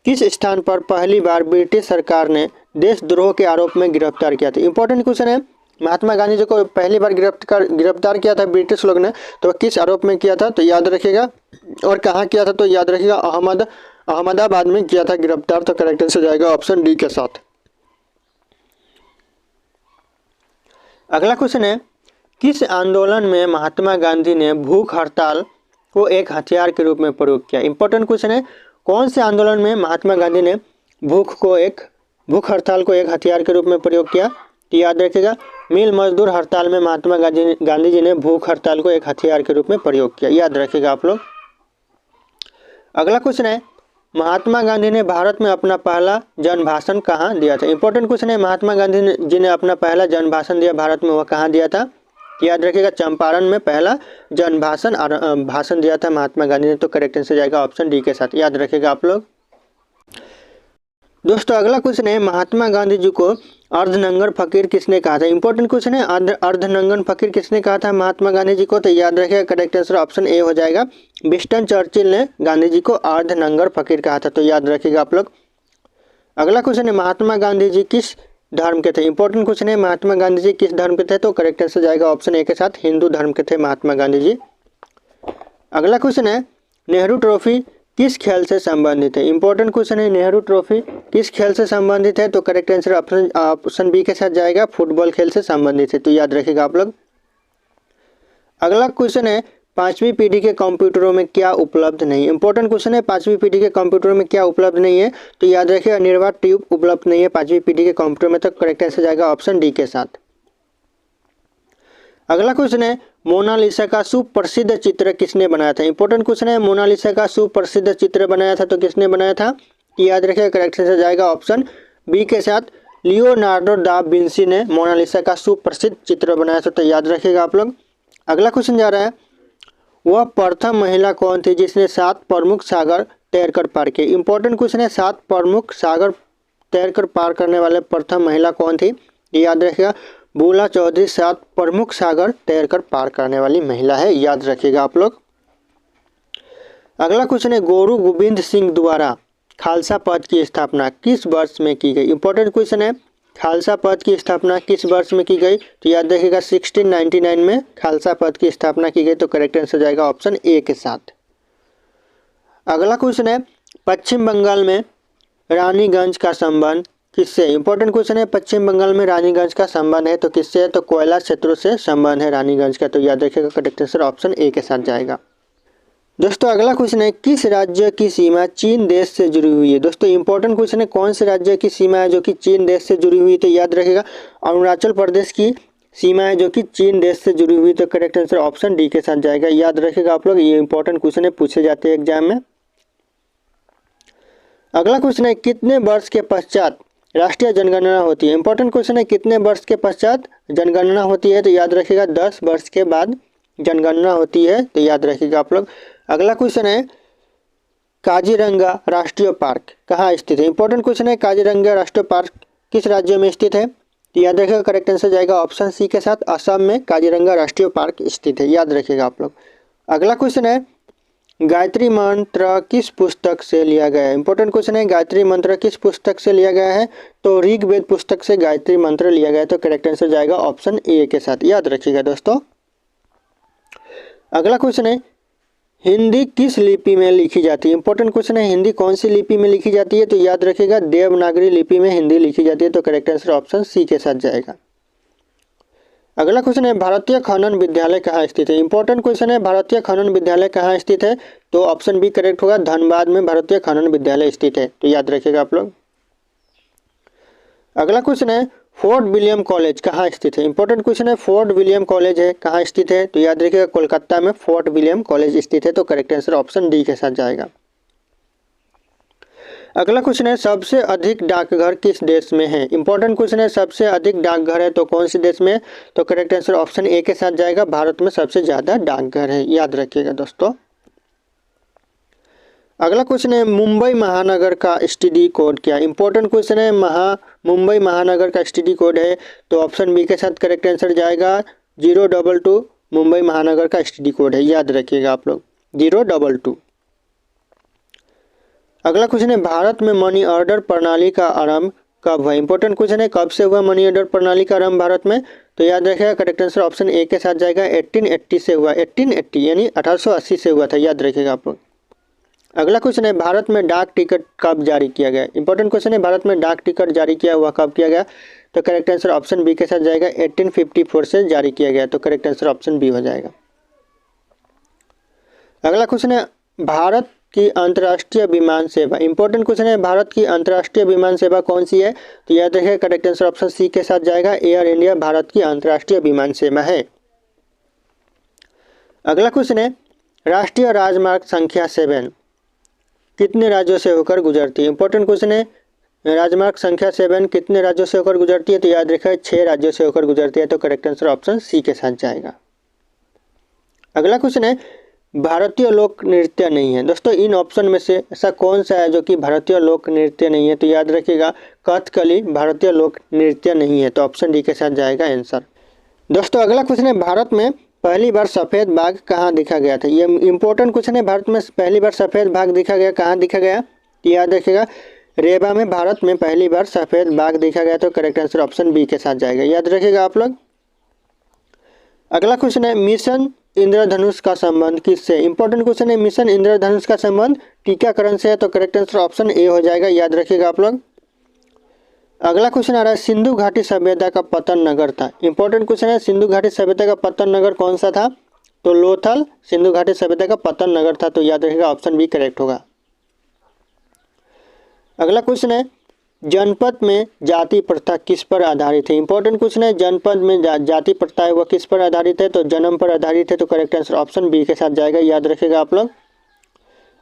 किस स्थान पर पहली बार ब्रिटिश सरकार ने देशद्रोह के आरोप में गिरफ्तार किया था। इंपॉर्टेंट क्वेश्चन है, महात्मा गांधी जी को पहली बार गिरफ्तार किया था ब्रिटिश लोग ने, तो किस आरोप में किया था। तो याद रखिएगा और कहाँ किया था। तो याद रखिएगा अहमदाबाद में किया था गिरफ्तार। तो करेक्ट आंसर जाएगा ऑप्शन डी के साथ। अगला क्वेश्चन है, किस आंदोलन में महात्मा गांधी ने भूख हड़ताल को एक हथियार के रूप में प्रयोग किया। इंपॉर्टेंट क्वेश्चन है, कौन से आंदोलन में महात्मा गांधी ने भूख हड़ताल को एक हथियार के रूप में प्रयोग किया। तो याद रखिएगा मिल मजदूर हड़ताल में महात्मा गांधी जी ने भूख हड़ताल को एक हथियार के रूप में प्रयोग किया। याद रखिएगा आप लोग। अगला क्वेश्चन है, महात्मा गांधी ने भारत में अपना पहला जन भाषण कहाँ दिया था। इंपॉर्टेंट क्वेश्चन है, महात्मा गांधी जी ने अपना पहला जन भाषण दिया भारत में, वह कहाँ दिया था। याद रखिएगा चंपारण में पहला जन भाषण दिया था महात्मा गांधी ने। तो करेक्ट आंसर जाएगा ऑप्शन डी के साथ। याद रखिएगा आप लोग। दोस्तों अगला क्वेश्चन है, महात्मा गांधी जी को अर्धनंगन फकीर किसने कहा था। इंपॉर्टेंट क्वेश्चन है, अर्धनंगन फकीर किसने कहा था महात्मा गांधी जी को। तो याद रखिएगा करेक्ट आंसर ऑप्शन ए हो जाएगा, विंस्टन चर्चिल ने गांधी जी को अर्धनंगन फकीर कहा था। तो याद रखिएगा आप लोग। अगला क्वेश्चन है, महात्मा गांधी जी किस धर्म के थे। इंपॉर्टेंट क्वेश्चन है, महात्मा गांधी जी किस धर्म के थे। तो करेक्ट आंसर जाएगा ऑप्शन ए के साथ, हिंदू धर्म के थे महात्मा गांधी जी। अगला क्वेश्चन है, नेहरू ट्रॉफी किस खेल से संबंधित है। इंपॉर्टेंट क्वेश्चन है, नेहरू ट्रॉफी किस खेल से संबंधित है। तो करेक्ट आंसर ऑप्शन बी के साथ जाएगा, फुटबॉल खेल से संबंधित है। तो याद रखिएगा आप लोग। अगला क्वेश्चन है, 5वीं पीढ़ी के कंप्यूटरों में क्या उपलब्ध नहीं। इंपॉर्टेंट क्वेश्चन है, 5वीं पीढ़ी के कंप्यूटरों में क्या उपलब्ध नहीं है। तो याद रखिएगा निर्वात ट्यूब उपलब्ध नहीं है 5वीं पीढ़ी के कंप्यूटर में। तो करेक्ट आंसर जाएगा ऑप्शन डी के साथ। अगला क्वेश्चन है, मोनालिसा का सुप्रसिद्ध चित्र किसने बनाया था। इंपॉर्टेंट क्वेश्चन है, मोनालिसा का सुप्रसिद्ध चित्र बनाया था तो किसने बनाया था। याद रखिएगा करेक्ट आंसर जाएगा ऑप्शन बी के साथ, लियोनार्डो दा विंसी ने मोनालिसा का सुप्रसिद्ध चित्र बनाया था। तो याद रखिएगा आप लोग। अगला क्वेश्चन जा रहा है, वह प्रथम महिला कौन थी जिसने 7 प्रमुख सागर तैरकर पार किए। इंपॉर्टेंट क्वेश्चन है 7 प्रमुख सागर तैरकर पार करने वाले प्रथम महिला कौन थी, याद रखिएगा बूला चौधरी 7 प्रमुख सागर तैरकर पार करने वाली महिला है, याद रखिएगा आप लोग। अगला क्वेश्चन है गुरु गोविंद सिंह द्वारा खालसा पद की स्थापना किस वर्ष में की गई। इंपॉर्टेंट क्वेश्चन है खालसा पद की स्थापना किस वर्ष में की गई, तो याद रखिएगा 1699 में खालसा पद की स्थापना की गई। तो करेक्ट आंसर जाएगा ऑप्शन ए के साथ। अगला क्वेश्चन है पश्चिम बंगाल में रानीगंज का संबंध किससे। इंपॉर्टेंट क्वेश्चन है पश्चिम बंगाल में रानीगंज का संबंध है तो किससे है, तो कोयला क्षेत्रों से संबंध है रानीगंज का। तो याद रखिएगा करेक्ट आंसर ऑप्शन ए के साथ जाएगा। दोस्तों अगला क्वेश्चन है किस राज्य की सीमा चीन देश से जुड़ी हुई है। दोस्तों इंपॉर्टेंट क्वेश्चन है कौन से राज्य की सीमा है जो कि चीन देश से जुड़ी हुई है, तो याद रखिएगा अरुणाचल प्रदेश की सीमा है जो कि चीन देश से जुड़ी हुई। तो करेक्ट आंसर ऑप्शन डी के साथ जाएगा, याद रखिएगा आप लोग, ये इंपॉर्टेंट क्वेश्चन है, पूछे जाते हैं एग्जाम में। अगला क्वेश्चन है कितने वर्ष के पश्चात राष्ट्रीय जनगणना होती है। इंपॉर्टेंट क्वेश्चन है कितने वर्ष के पश्चात जनगणना होती है, तो याद रखिएगा 10 वर्ष के बाद जनगणना होती है। तो याद रखिएगा आप लोग। अगला क्वेश्चन है काजीरंगा राष्ट्रीय पार्क कहाँ स्थित है। इंपॉर्टेंट क्वेश्चन है काजीरंगा राष्ट्रीय पार्क किस राज्य में स्थित है, तो याद रखिएगा करेक्ट आंसर जाएगा ऑप्शन सी के साथ, असम में काजीरंगा राष्ट्रीय पार्क स्थित है, याद रखिएगा आप लोग। अगला क्वेश्चन है गायत्री मंत्र किस पुस्तक से लिया गया है। इंपॉर्टेंट क्वेश्चन है गायत्री मंत्र किस पुस्तक से लिया गया है, तो ऋग्वेद पुस्तक से गायत्री मंत्र लिया गया है। तो करेक्ट आंसर जाएगा ऑप्शन ए के साथ, याद रखिएगा दोस्तों। अगला क्वेश्चन है हिंदी किस लिपि में लिखी जाती है। इंपॉर्टेंट क्वेश्चन है हिंदी कौन सी लिपि में लिखी जाती है, तो याद रखिएगा देवनागरी लिपि में हिंदी लिखी जाती है। तो करेक्ट आंसर ऑप्शन सी के साथ जाएगा। अगला क्वेश्चन है भारतीय खनन विद्यालय कहाँ स्थित है। इंपॉर्टेंट क्वेश्चन है भारतीय खनन विद्यालय कहाँ स्थित है, तो ऑप्शन बी करेक्ट होगा, धनबाद में भारतीय खनन विद्यालय स्थित है। तो याद रखिएगा आप लोग। अगला क्वेश्चन है फोर्ट विलियम कॉलेज कहाँ स्थित है। इंपॉर्टेंट क्वेश्चन है फोर्ट विलियम कॉलेज है कहाँ स्थित है, तो याद रखिएगा कोलकाता में फोर्ट विलियम कॉलेज स्थित है। तो करेक्ट आंसर ऑप्शन डी के साथ जाएगा। अगला क्वेश्चन है सबसे अधिक डाकघर किस देश में है। इंपॉर्टेंट क्वेश्चन है सबसे अधिक डाकघर है तो कौन से देश में, तो करेक्ट आंसर ऑप्शन ए के साथ जाएगा, भारत में सबसे ज्यादा डाकघर है, याद रखिएगा दोस्तों। अगला क्वेश्चन है मुंबई महानगर का एसटीडी कोड क्या। इंपॉर्टेंट क्वेश्चन है मुंबई महानगर का एसटीडी कोड है तो ऑप्शन बी के साथ करेक्ट आंसर जाएगा 022। मुंबई महानगर का एसटीडी कोड है, याद रखिएगा आप लोग 022। अगला क्वेश्चन है भारत में मनी ऑर्डर प्रणाली का आरंभ कब हुआ। इंपॉर्टेंट क्वेश्चन है कब से हुआ मनी ऑर्डर प्रणाली का आरंभ भारत में, तो याद रखिएगा करेक्ट आंसर ऑप्शन ए के साथ जाएगा 1880 से हुआ, 1880 यानी 1880 से हुआ था, याद रखिएगा आप लोग। अगला क्वेश्चन है भारत में डाक टिकट कब जारी किया गया। इंपॉर्टेंट क्वेश्चन है भारत में डाक टिकट जारी किया हुआ कब किया गया, तो करेक्ट आंसर ऑप्शन बी के साथ जाएगा 1854 से जारी किया गया। तो करेक्ट आंसर ऑप्शन बी हो जाएगा। अगला क्वेश्चन है भारत की अंतर्राष्ट्रीय विमान सेवा। इंपॉर्टेंट क्वेश्चन है भारत की अंतर्राष्ट्रीय विमान सेवा कौन सी है, तो याद रखिएगा करेक्ट आंसर ऑप्शन सी के साथ जाएगा, एयर इंडिया भारत की अंतर्राष्ट्रीय विमान सेवा है। अगला क्वेश्चन है राष्ट्रीय राजमार्ग संख्या 7 कितने राज्यों से होकर गुजरती है। इंपॉर्टेंट क्वेश्चन है राजमार्ग संख्या 7 कितने राज्यों से होकर गुजरती है, तो याद रखिएगा 6 राज्यों से होकर गुजरती है। तो करेक्ट आंसर ऑप्शन सी के साथ जाएगा। अगला क्वेश्चन है भारतीय लोक नृत्य नहीं है। दोस्तों इन ऑप्शन में से ऐसा कौन सा है जो कि भारतीय लोक नृत्य नहीं है, तो याद रखिएगा कथकली भारतीय लोक नृत्य नहीं है। तो ऑप्शन डी के साथ जाएगा आंसर। दोस्तों अगला क्वेश्चन है भारत में पहली बार सफ़ेद बाघ कहाँ देखा गया था। ये इंपॉर्टेंट क्वेश्चन है भारत में पहली बार सफ़ेद बाघ देखा गया कहाँ देखा गया, तो याद रखिएगा रेवा में भारत में पहली बार सफ़ेद बाघ देखा गया। तो करेक्ट आंसर ऑप्शन बी के साथ जाएगा, याद रखिएगा आप लोग। अगला क्वेश्चन है मिशन इंद्रधनुष का संबंध किससे। इंपॉर्टेंट क्वेश्चन है मिशन इंद्रधनुष का संबंध टीकाकरण से है। तो करेक्ट आंसर ऑप्शन ए हो जाएगा, याद रखिएगा आप लोग। अगला क्वेश्चन आ रहा है सिंधु घाटी सभ्यता का पतन नगर था। इंपॉर्टेंट क्वेश्चन है सिंधु घाटी सभ्यता का पतन नगर कौन सा था, तो लोथल सिंधु घाटी सभ्यता का पतन नगर था। तो याद रखिएगा ऑप्शन बी करेक्ट होगा। अगला क्वेश्चन है जनपद में जाति प्रथा किस पर आधारित है। इंपॉर्टेंट क्वेश्चन है जनपद में जाति प्रथा है वह किस पर आधारित है, तो जन्म पर आधारित है। तो करेक्ट आंसर ऑप्शन बी के साथ जाएगा, याद रखिएगा आप लोग।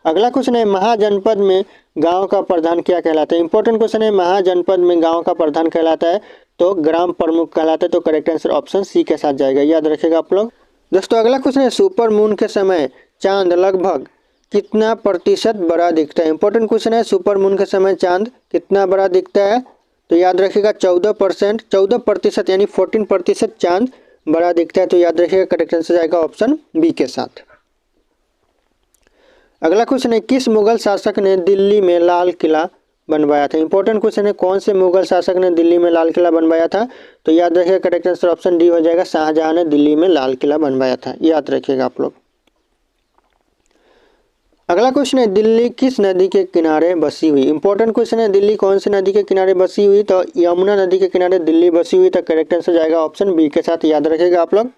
अगला क्वेश्चन है महाजनपद में गांव का प्रधान क्या कहलाता है। इंपॉर्टेंट क्वेश्चन है महाजनपद में गांव का प्रधान कहलाता है तो ग्राम प्रमुख कहलाता है। तो करेक्ट आंसर ऑप्शन सी के साथ जाएगा, याद रखिएगा आप लोग। दोस्तों अगला क्वेश्चन है सुपर मून के समय चांद लगभग कितना प्रतिशत बड़ा दिखता है? इंपॉर्टेंट क्वेश्चन है। सुपर मून के समय चांद कितना बड़ा दिखता है? तो याद रखिएगा 14%, 14% यानी 14% चांद बड़ा दिखता है। तो याद रखिएगा करेक्ट आंसर जाएगा ऑप्शन बी के साथ। अगला क्वेश्चन है, किस मुगल शासक ने दिल्ली में लाल किला बनवाया था? इंपॉर्टेंट क्वेश्चन है, कौन से मुगल शासक ने दिल्ली में लाल किला बनवाया था? तो याद रखिएगा करेक्ट आंसर ऑप्शन डी हो जाएगा, शाहजहां ने दिल्ली में लाल किला बनवाया था। याद रखिएगा आप लोग। अगला क्वेश्चन है, दिल्ली किस नदी के किनारे बसी हुई? इंपॉर्टेंट क्वेश्चन है, दिल्ली कौन सी नदी के किनारे बसी हुई? तो यमुना नदी के किनारे दिल्ली बसी हुई। तो करेक्ट आंसर जाएगा ऑप्शन बी के साथ। याद रखिएगा आप लोग।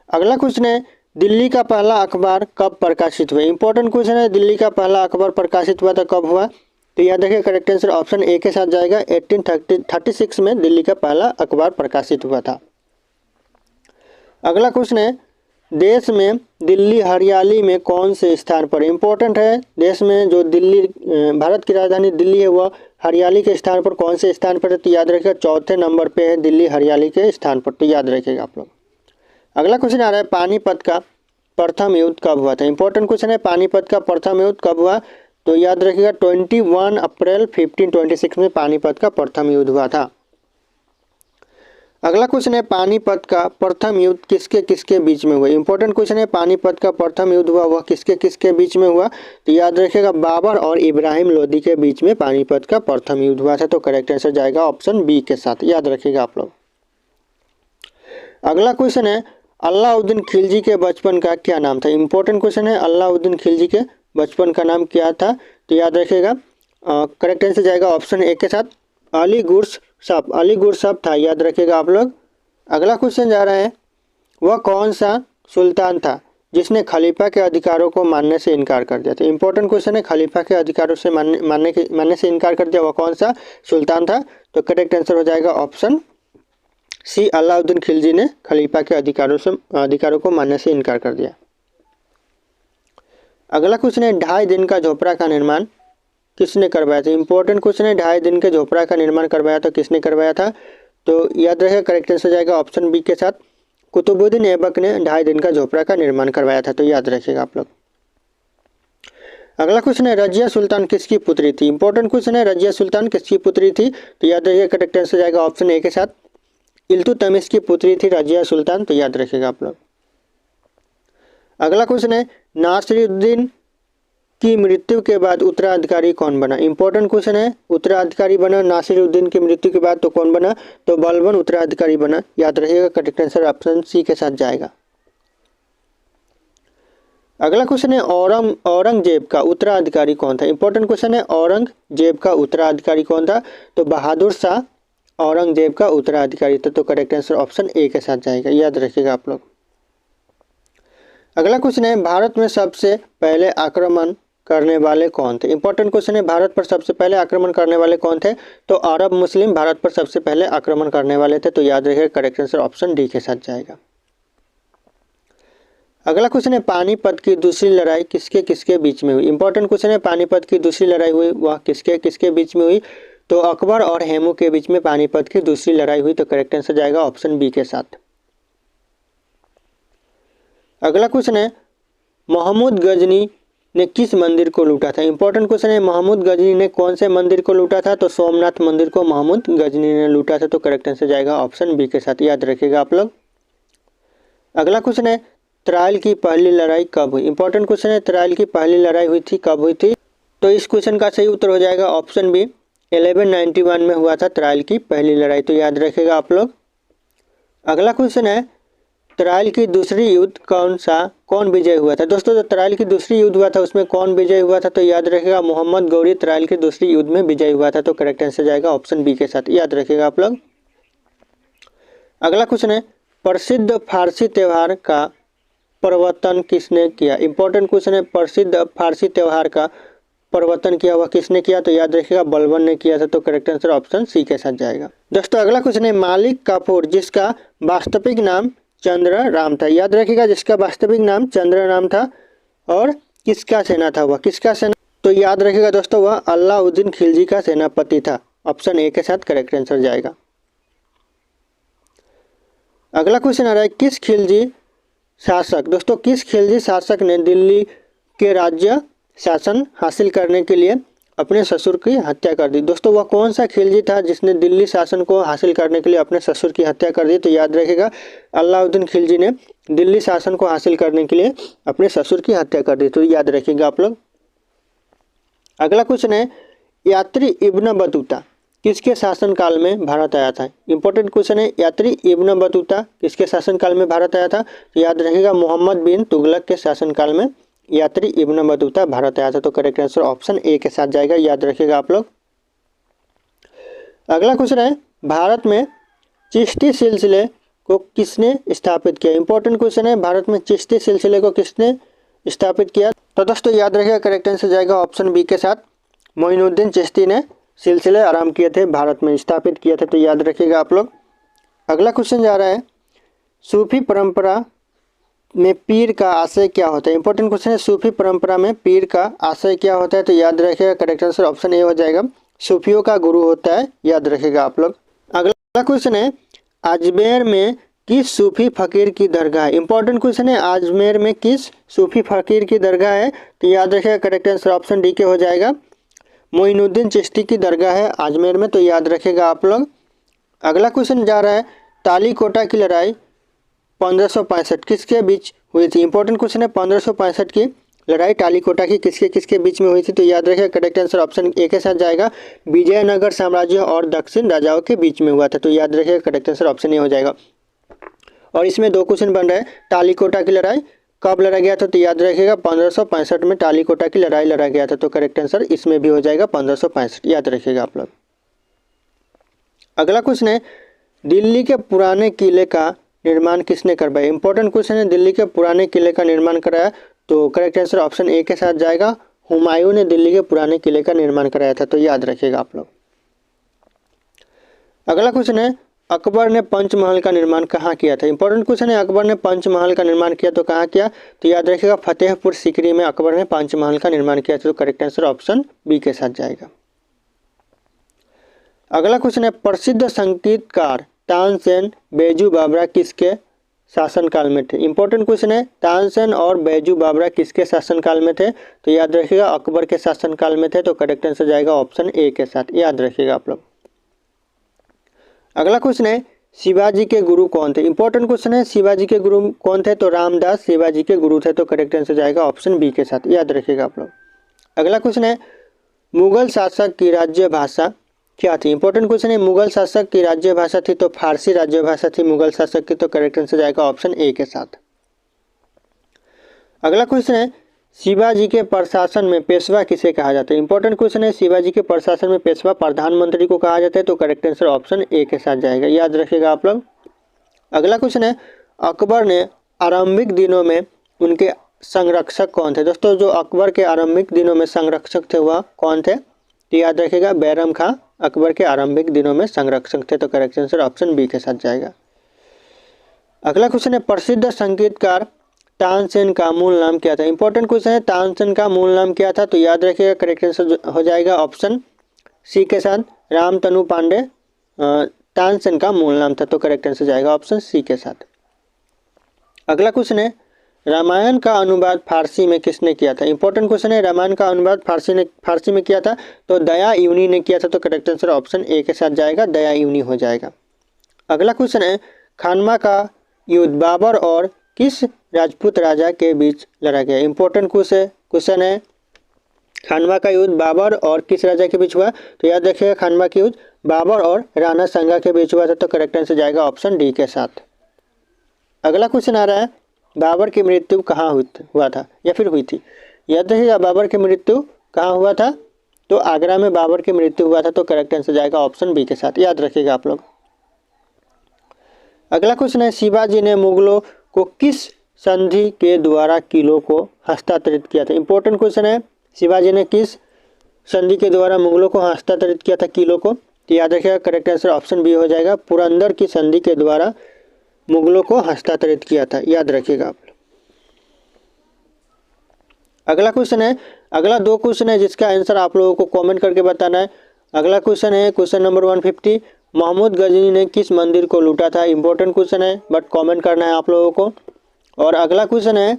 अगला क्वेश्चन है, दिल्ली का पहला अखबार कब प्रकाशित हुआ? इंपॉर्टेंट क्वेश्चन है, दिल्ली का पहला अखबार प्रकाशित हुआ था कब हुआ? तो याद रखिए करेक्ट आंसर ऑप्शन ए के साथ जाएगा। 1836 में दिल्ली का पहला अखबार प्रकाशित हुआ था। अगला क्वेश्चन है, देश में दिल्ली हरियाली में कौन से स्थान पर? इंपॉर्टेंट है, देश में जो दिल्ली भारत की राजधानी दिल्ली है वह हरियाली के स्थान पर कौन से स्थान पर है? तो याद रखिएगा चौथे नंबर पे है दिल्ली हरियाली के स्थान पर। तो याद रखिएगा आप लोग। अगला क्वेश्चन आ रहा है, पानीपत का प्रथम युद्ध कब हुआ था? इंपॉर्टेंट क्वेश्चन है, पानीपत का प्रथम युद्ध कब हुआ? तो याद रखिएगा 21 अप्रैल 1526 में पानीपत का प्रथम युद्ध हुआ था। अगला क्वेश्चन है, पानीपत का प्रथम युद्ध किसके किसके बीच में हुआ? इंपॉर्टेंट क्वेश्चन है, पानीपत का प्रथम युद्ध हुआ वह किसके किसके बीच में हुआ? तो याद रखिएगा बाबर और इब्राहिम लोदी के बीच में पानीपत का प्रथम युद्ध हुआ था। तो करेक्ट आंसर जाएगा ऑप्शन बी के साथ। याद रखिएगा आप लोग। अगला क्वेश्चन है, अलाउद्दीन खिलजी के बचपन का क्या नाम था? इंपॉर्टेंट क्वेश्चन है, अलाउद्दीन खिलजी के बचपन का नाम क्या था? तो याद रखिएगा करेक्ट आंसर जाएगा ऑप्शन ए के साथ, अली गुरसफ। अली गुरसफ था। याद रखिएगा आप लोग। अगला क्वेश्चन जा रहा है, वह कौन सा सुल्तान था जिसने खलीफा के अधिकारों को मानने से इनकार कर दिया था? इंपॉर्टेंट क्वेश्चन है, खलीफा के अधिकारों से मानने से इनकार कर दिया वह कौन सा सुल्तान था? तो करेक्ट आंसर हो जाएगा ऑप्शन सी, अलाउद्दीन खिलजी ने खलीफा के अधिकारों को मानने से इनकार कर दिया। अगला क्वेश्चन है, 2.5 दिन का झोपड़ा का निर्माण किसने करवाया था? इंपॉर्टेंट क्वेश्चन है, 2.5 दिन के झोपड़ा का निर्माण करवाया था किसने करवाया था? तो याद रखिएगा करेक्ट आंसर जाएगा ऑप्शन बी के साथ, कुतुबुद्दीन ऐबक ने 2.5 दिन का झोपड़ा का निर्माण करवाया था। तो याद रखिएगा आप लोग। अगला क्वेश्चन है, रजिया सुल्तान किसकी पुत्री थी? इंपॉर्टेंट क्वेश्चन है, रजिया सुल्तान किसकी पुत्री थी? तो याद रखिएगा करेक्ट आंसर जाएगा ऑप्शन ए के साथ, इल्तुतमिश की पुत्री थी रजिया सुल्तान। तो याद रखिएगा आप लोग। अगला क्वेश्चन है, नासिरुद्दीन की मृत्यु के बाद उत्तराधिकारी कौन बना? इंपॉर्टेंट क्वेश्चन है, उत्तराधिकारी बना नासिरुद्दीन की मृत्यु के बाद तो कौन बना? तो बलबन उत्तराधिकारी बना। याद रखिएगा करेक्ट आंसर ऑप्शन सी के साथ जाएगा। अगला क्वेश्चन है, औरंगजेब का उत्तराधिकारी कौन था? इंपॉर्टेंट क्वेश्चन है, औरंगजेब का उत्तराधिकारी कौन था? तो बहादुर शाह औरंगजेब का उत्तराधिकारी था। तो करेक्ट आंसर ऑप्शन ए के साथ जाएगा। याद रखिएगा आप लोग। अगला क्वेश्चन है, भारत में सबसे पहले आक्रमण करने वाले कौन थे? इंपॉर्टेंट क्वेश्चन है, भारत पर सबसे पहले आक्रमण करने वाले कौन थे? तो अरब मुस्लिम भारत पर सबसे पहले आक्रमण करने वाले थे। तो याद रखिएगा करेक्ट आंसर ऑप्शन डी के साथ जाएगा। अगला क्वेश्चन है, पानीपत की दूसरी लड़ाई किसके किसके बीच में हुई? इंपॉर्टेंट क्वेश्चन है, पानीपत की दूसरी लड़ाई हुई वह किसके किसके बीच में हुई? तो अकबर और हेमू के बीच में पानीपत की दूसरी लड़ाई हुई। तो करेक्ट आंसर जाएगा ऑप्शन बी के साथ। अगला क्वेश्चन है, महमूद गजनी ने किस मंदिर को लूटा था? इंपॉर्टेंट क्वेश्चन है, महमूद गजनी ने कौन से मंदिर को लूटा था? तो सोमनाथ मंदिर को महमूद गजनी ने लूटा था। तो करेक्ट आंसर जाएगा ऑप्शन बी के साथ। याद रखिएगा आप लोग। अगला क्वेश्चन है, त्राल की पहली लड़ाई कब हुई? इंपॉर्टेंट क्वेश्चन है, त्राल की पहली लड़ाई हुई थी कब हुई थी? तो इस क्वेश्चन का सही उत्तर हो जाएगा ऑप्शन बी, 1191 में हुआ था त्राल की पहली लड़ाई। तो याद रखिएगा आप लोग। अगला क्वेश्चन है, त्राल की दूसरी युद्ध कौन विजय हुआ था? दोस्तों जो त्राल की दूसरी युद्ध हुआ था उसमें कौन विजय हुआ था? तो याद रखिएगा मोहम्मद गौरी त्राल की दूसरी युद्ध में विजय हुआ था। तो करेक्ट आंसर जाएगा ऑप्शन बी के साथ। याद रखिएगा आप लोग। अगला क्वेश्चन है, प्रसिद्ध फारसी त्यौहार का प्रवर्तन किसने किया? इंपॉर्टेंट क्वेश्चन है, प्रसिद्ध फारसी त्यौहार का प्रवर्तन किया हुआ किसने किया? तो याद रखिएगा बलबन ने किया था। तो करेक्ट आंसर ऑप्शन सी के साथ जाएगा। दोस्तों अगला क्वेश्चन है, मालिक काफूर जिसका वास्तविक नाम चंद्र राम था। याद रखिएगा जिसका वास्तविक नाम चंद्र राम था और किसका सेना था वह? किसका सेना? तो याद रखिएगा दोस्तों वह अलाउद्दीन खिलजी का सेनापति था। ऑप्शन ए के साथ करेक्ट आंसर जाएगा। अगला क्वेश्चन आ रहा है, किस खिलजी शासक, दोस्तों किस खिलजी शासक ने दिल्ली के राज्य शासन हासिल करने के लिए अपने ससुर की हत्या कर दी। दोस्तों वह कौन सा खिलजी था जिसने दिल्ली शासन को हासिल करने के लिए अपने ससुर की हत्या कर दी? तो याद रखिएगा अलाउद्दीन खिलजी ने दिल्ली शासन को हासिल करने के लिए अपने ससुर की हत्या कर दी। तो याद रखिएगा आप लोग। अगला क्वेश्चन है, यात्री इब्न बतूता किसके शासनकाल में भारत आया था? इंपॉर्टेंट क्वेश्चन है, यात्री इब्न बतूता किसके शासनकाल में भारत आया था? तो याद रखिएगा मोहम्मद बिन तुगलक के शासनकाल में यात्री इब्न बतूता भारत आया था। तो करेक्ट आंसर ऑप्शन ए के साथ जाएगा, याद रखिएगा आप लोग। अगला क्वेश्चन है, भारत में चिश्ती सिलसिले को किसने स्थापित किया? इंपॉर्टेंट क्वेश्चन है, भारत में चिश्ती सिलसिले को किसने स्थापित किया? तो दोस्तों याद रखिएगा करेक्ट आंसर जाएगा ऑप्शन बी के साथ, मोइनुद्दीन चिश्ती ने सिलसिले आरंभ किए थे, भारत में स्थापित किए थे। तो याद रखिएगा आप लोग। अगला क्वेश्चन जा रहा है, सूफी परंपरा में पीर का आशय क्या होता है? इंपॉर्टेंट क्वेश्चन है, सूफी परंपरा में पीर का आशय क्या होता है? तो याद रखिएगा करेक्ट आंसर ऑप्शन ए हो जाएगा, सूफियों का गुरु होता है, याद रखिएगा आप लोग। अगला क्वेश्चन है, अजमेर में किस सूफी फकीर की दरगाह है? इंपॉर्टेंट क्वेश्चन है, अजमेर में किस सूफी फकीर की दरगाह है? तो याद रखिएगा करेक्ट आंसर ऑप्शन डी के हो जाएगा, मोइनुद्दीन चिश्ती की दरगाह है अजमेर में। तो याद रखिएगा आप लोग। अगला क्वेश्चन जा रहा है, तालीकोटा की लड़ाई 1565 किसके बीच हुई थी? इंपॉर्टेंट क्वेश्चन है, 1565 की लड़ाई तालीकोटा की किसके किसके बीच में हुई थी? तो याद रखिएगा करेक्ट आंसर ऑप्शन ए के साथ जाएगा, विजयनगर साम्राज्य और दक्षिण राजाओं के बीच में हुआ था। तो याद रखिएगा करेक्ट आंसर ऑप्शन ए हो जाएगा। और इसमें दो क्वेश्चन बन रहा है, तालीकोटा की लड़ाई कब लड़ा गया था? तो याद रखिएगा 1565 में तालीकोटा की लड़ाई लड़ा गया था। तो करेक्ट आंसर इसमें भी हो जाएगा 1565, याद रखिएगा आप लोग। अगला क्वेश्चन है, दिल्ली के पुराने किले का निर्माण किसने करवाया? इंपॉर्टेंट क्वेश्चन है, दिल्ली के पुराने किले का निर्माण कराया? तो करेक्ट आंसर ऑप्शन ए के साथ जाएगा, हुमायूं ने दिल्ली के पुराने किले का निर्माण कराया था। तो याद रखिएगा आप लोग। अगला क्वेश्चन है, अकबर ने पंचमहल का निर्माण कहाँ किया था? इंपॉर्टेंट क्वेश्चन है, अकबर ने पंचमहल का निर्माण किया तो कहाँ किया? तो याद रखिएगा फतेहपुर सीकरी में अकबर ने पंचमहल का निर्माण किया था। तो करेक्ट आंसर ऑप्शन बी के साथ जाएगा। अगला क्वेश्चन है, प्रसिद्ध संगीतकार तानसेन बैजू बावरा किसके शासनकाल में थे? इंपॉर्टेंट क्वेश्चन है, तानसेन और बैजू बावरा किसके शासनकाल में थे? तो याद रखिएगा अकबर के शासनकाल में थे। तो करेक्ट आंसर जाएगा ऑप्शन ए के साथ, याद रखिएगा आप लोग। अगला क्वेश्चन है, शिवाजी के गुरु कौन थे? इंपॉर्टेंट क्वेश्चन है, शिवाजी के गुरु कौन थे? तो रामदास शिवाजी के गुरु थे। तो करेक्ट आंसर जाएगा ऑप्शन बी के साथ, याद रखिएगा आप लोग। अगला क्वेश्चन है, मुगल शासक की राज्य भाषा क्या थी? इंपॉर्टेंट क्वेश्चन है, मुगल शासक की राज्य भाषा थी तो फारसी राज्य भाषा थी मुगल शासक की। तो करेक्ट आंसर जाएगा ऑप्शन ए के साथ। अगला क्वेश्चन है, शिवाजी के प्रशासन में पेशवा किसे कहा जाता है? इंपॉर्टेंट क्वेश्चन है, शिवाजी के प्रशासन में पेशवा प्रधानमंत्री को कहा जाता है। तो करेक्ट आंसर ऑप्शन ए के साथ जाएगा, याद रखिएगा आप लोग। अगला क्वेश्चन है, अकबर ने आरंभिक दिनों में उनके संरक्षक कौन थे? दोस्तों जो अकबर के आरंभिक दिनों में संरक्षक थे वह कौन थे? तो याद रखिएगा बैरम खां अकबर के आरंभिक दिनों में संरक्षक थे। तो करेक्ट आंसर ऑप्शन बी के साथ जाएगा। अगला क्वेश्चन है, प्रसिद्ध संगीतकार तानसेन का मूल नाम क्या था? इंपॉर्टेंट क्वेश्चन है, तानसेन का मूल नाम क्या था? तो याद रखिएगा करेक्ट आंसर हो जाएगा ऑप्शन सी के साथ, रामतनु पांडे तानसेन का मूल नाम था। तो करेक्ट आंसर जाएगा ऑप्शन सी के साथ। अगला क्वेश्चन है, रामायण का अनुवाद फारसी में किसने किया था? इंपॉर्टेंट क्वेश्चन है, रामायण का अनुवाद फारसी में किया था तो दया यूनी ने किया था। तो करेक्ट आंसर ऑप्शन ए के साथ जाएगा, दया यूनी हो जाएगा। अगला क्वेश्चन है, खानवा का युद्ध बाबर और किस राजपूत राजा के बीच लड़ा गया? इंपॉर्टेंट क्वेश्चन है, खानवा का युद्ध बाबर और किस राजा के बीच हुआ? तो याद रखिएगा खानवा का युद्ध बाबर और राणा सांगा के बीच हुआ था। तो करेक्ट आंसर जाएगा ऑप्शन डी के साथ। अगला क्वेश्चन आ रहा है, बाबर की मृत्यु कहाँ हुआ था या फिर हुई थी? याद रखिएगा बाबर की मृत्यु कहाँ हुआ था? तो आगरा में बाबर की मृत्यु हुआ था। तो करेक्ट आंसर जाएगा ऑप्शन बी के साथ, याद रखिएगा आप लोग। अगला क्वेश्चन है, शिवाजी ने मुगलों को किस संधि के द्वारा किलों को हस्तांतरित किया था? इंपॉर्टेंट क्वेश्चन है, शिवाजी ने किस संधि के द्वारा मुगलों को हस्तांतरित किया था किलों को? तो याद रखिएगा करेक्ट आंसर ऑप्शन बी हो जाएगा, पुरंदर की संधि के द्वारा मुगलों को हस्तांतरित किया था, याद रखिएगा आप। अगला क्वेश्चन है, अगला दो क्वेश्चन है जिसका आंसर आप लोगों को कमेंट करके बताना है। अगला क्वेश्चन है क्वेश्चन नंबर 150, महमूद गजनी ने किस मंदिर को लूटा था? इंपॉर्टेंट क्वेश्चन है बट कमेंट करना है आप लोगों को। और अगला क्वेश्चन है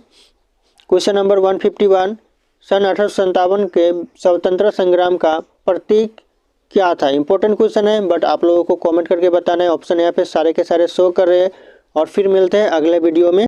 क्वेश्चन नंबर 151, सन 1857 के स्वतंत्रता संग्राम का प्रतीक क्या था? इंपॉर्टेंट क्वेश्चन है, बट आप लोगों को कमेंट करके बताना है। ऑप्शन यहाँ पे सारे के सारे शो कर रहे हैं। और फिर मिलते हैं अगले वीडियो में।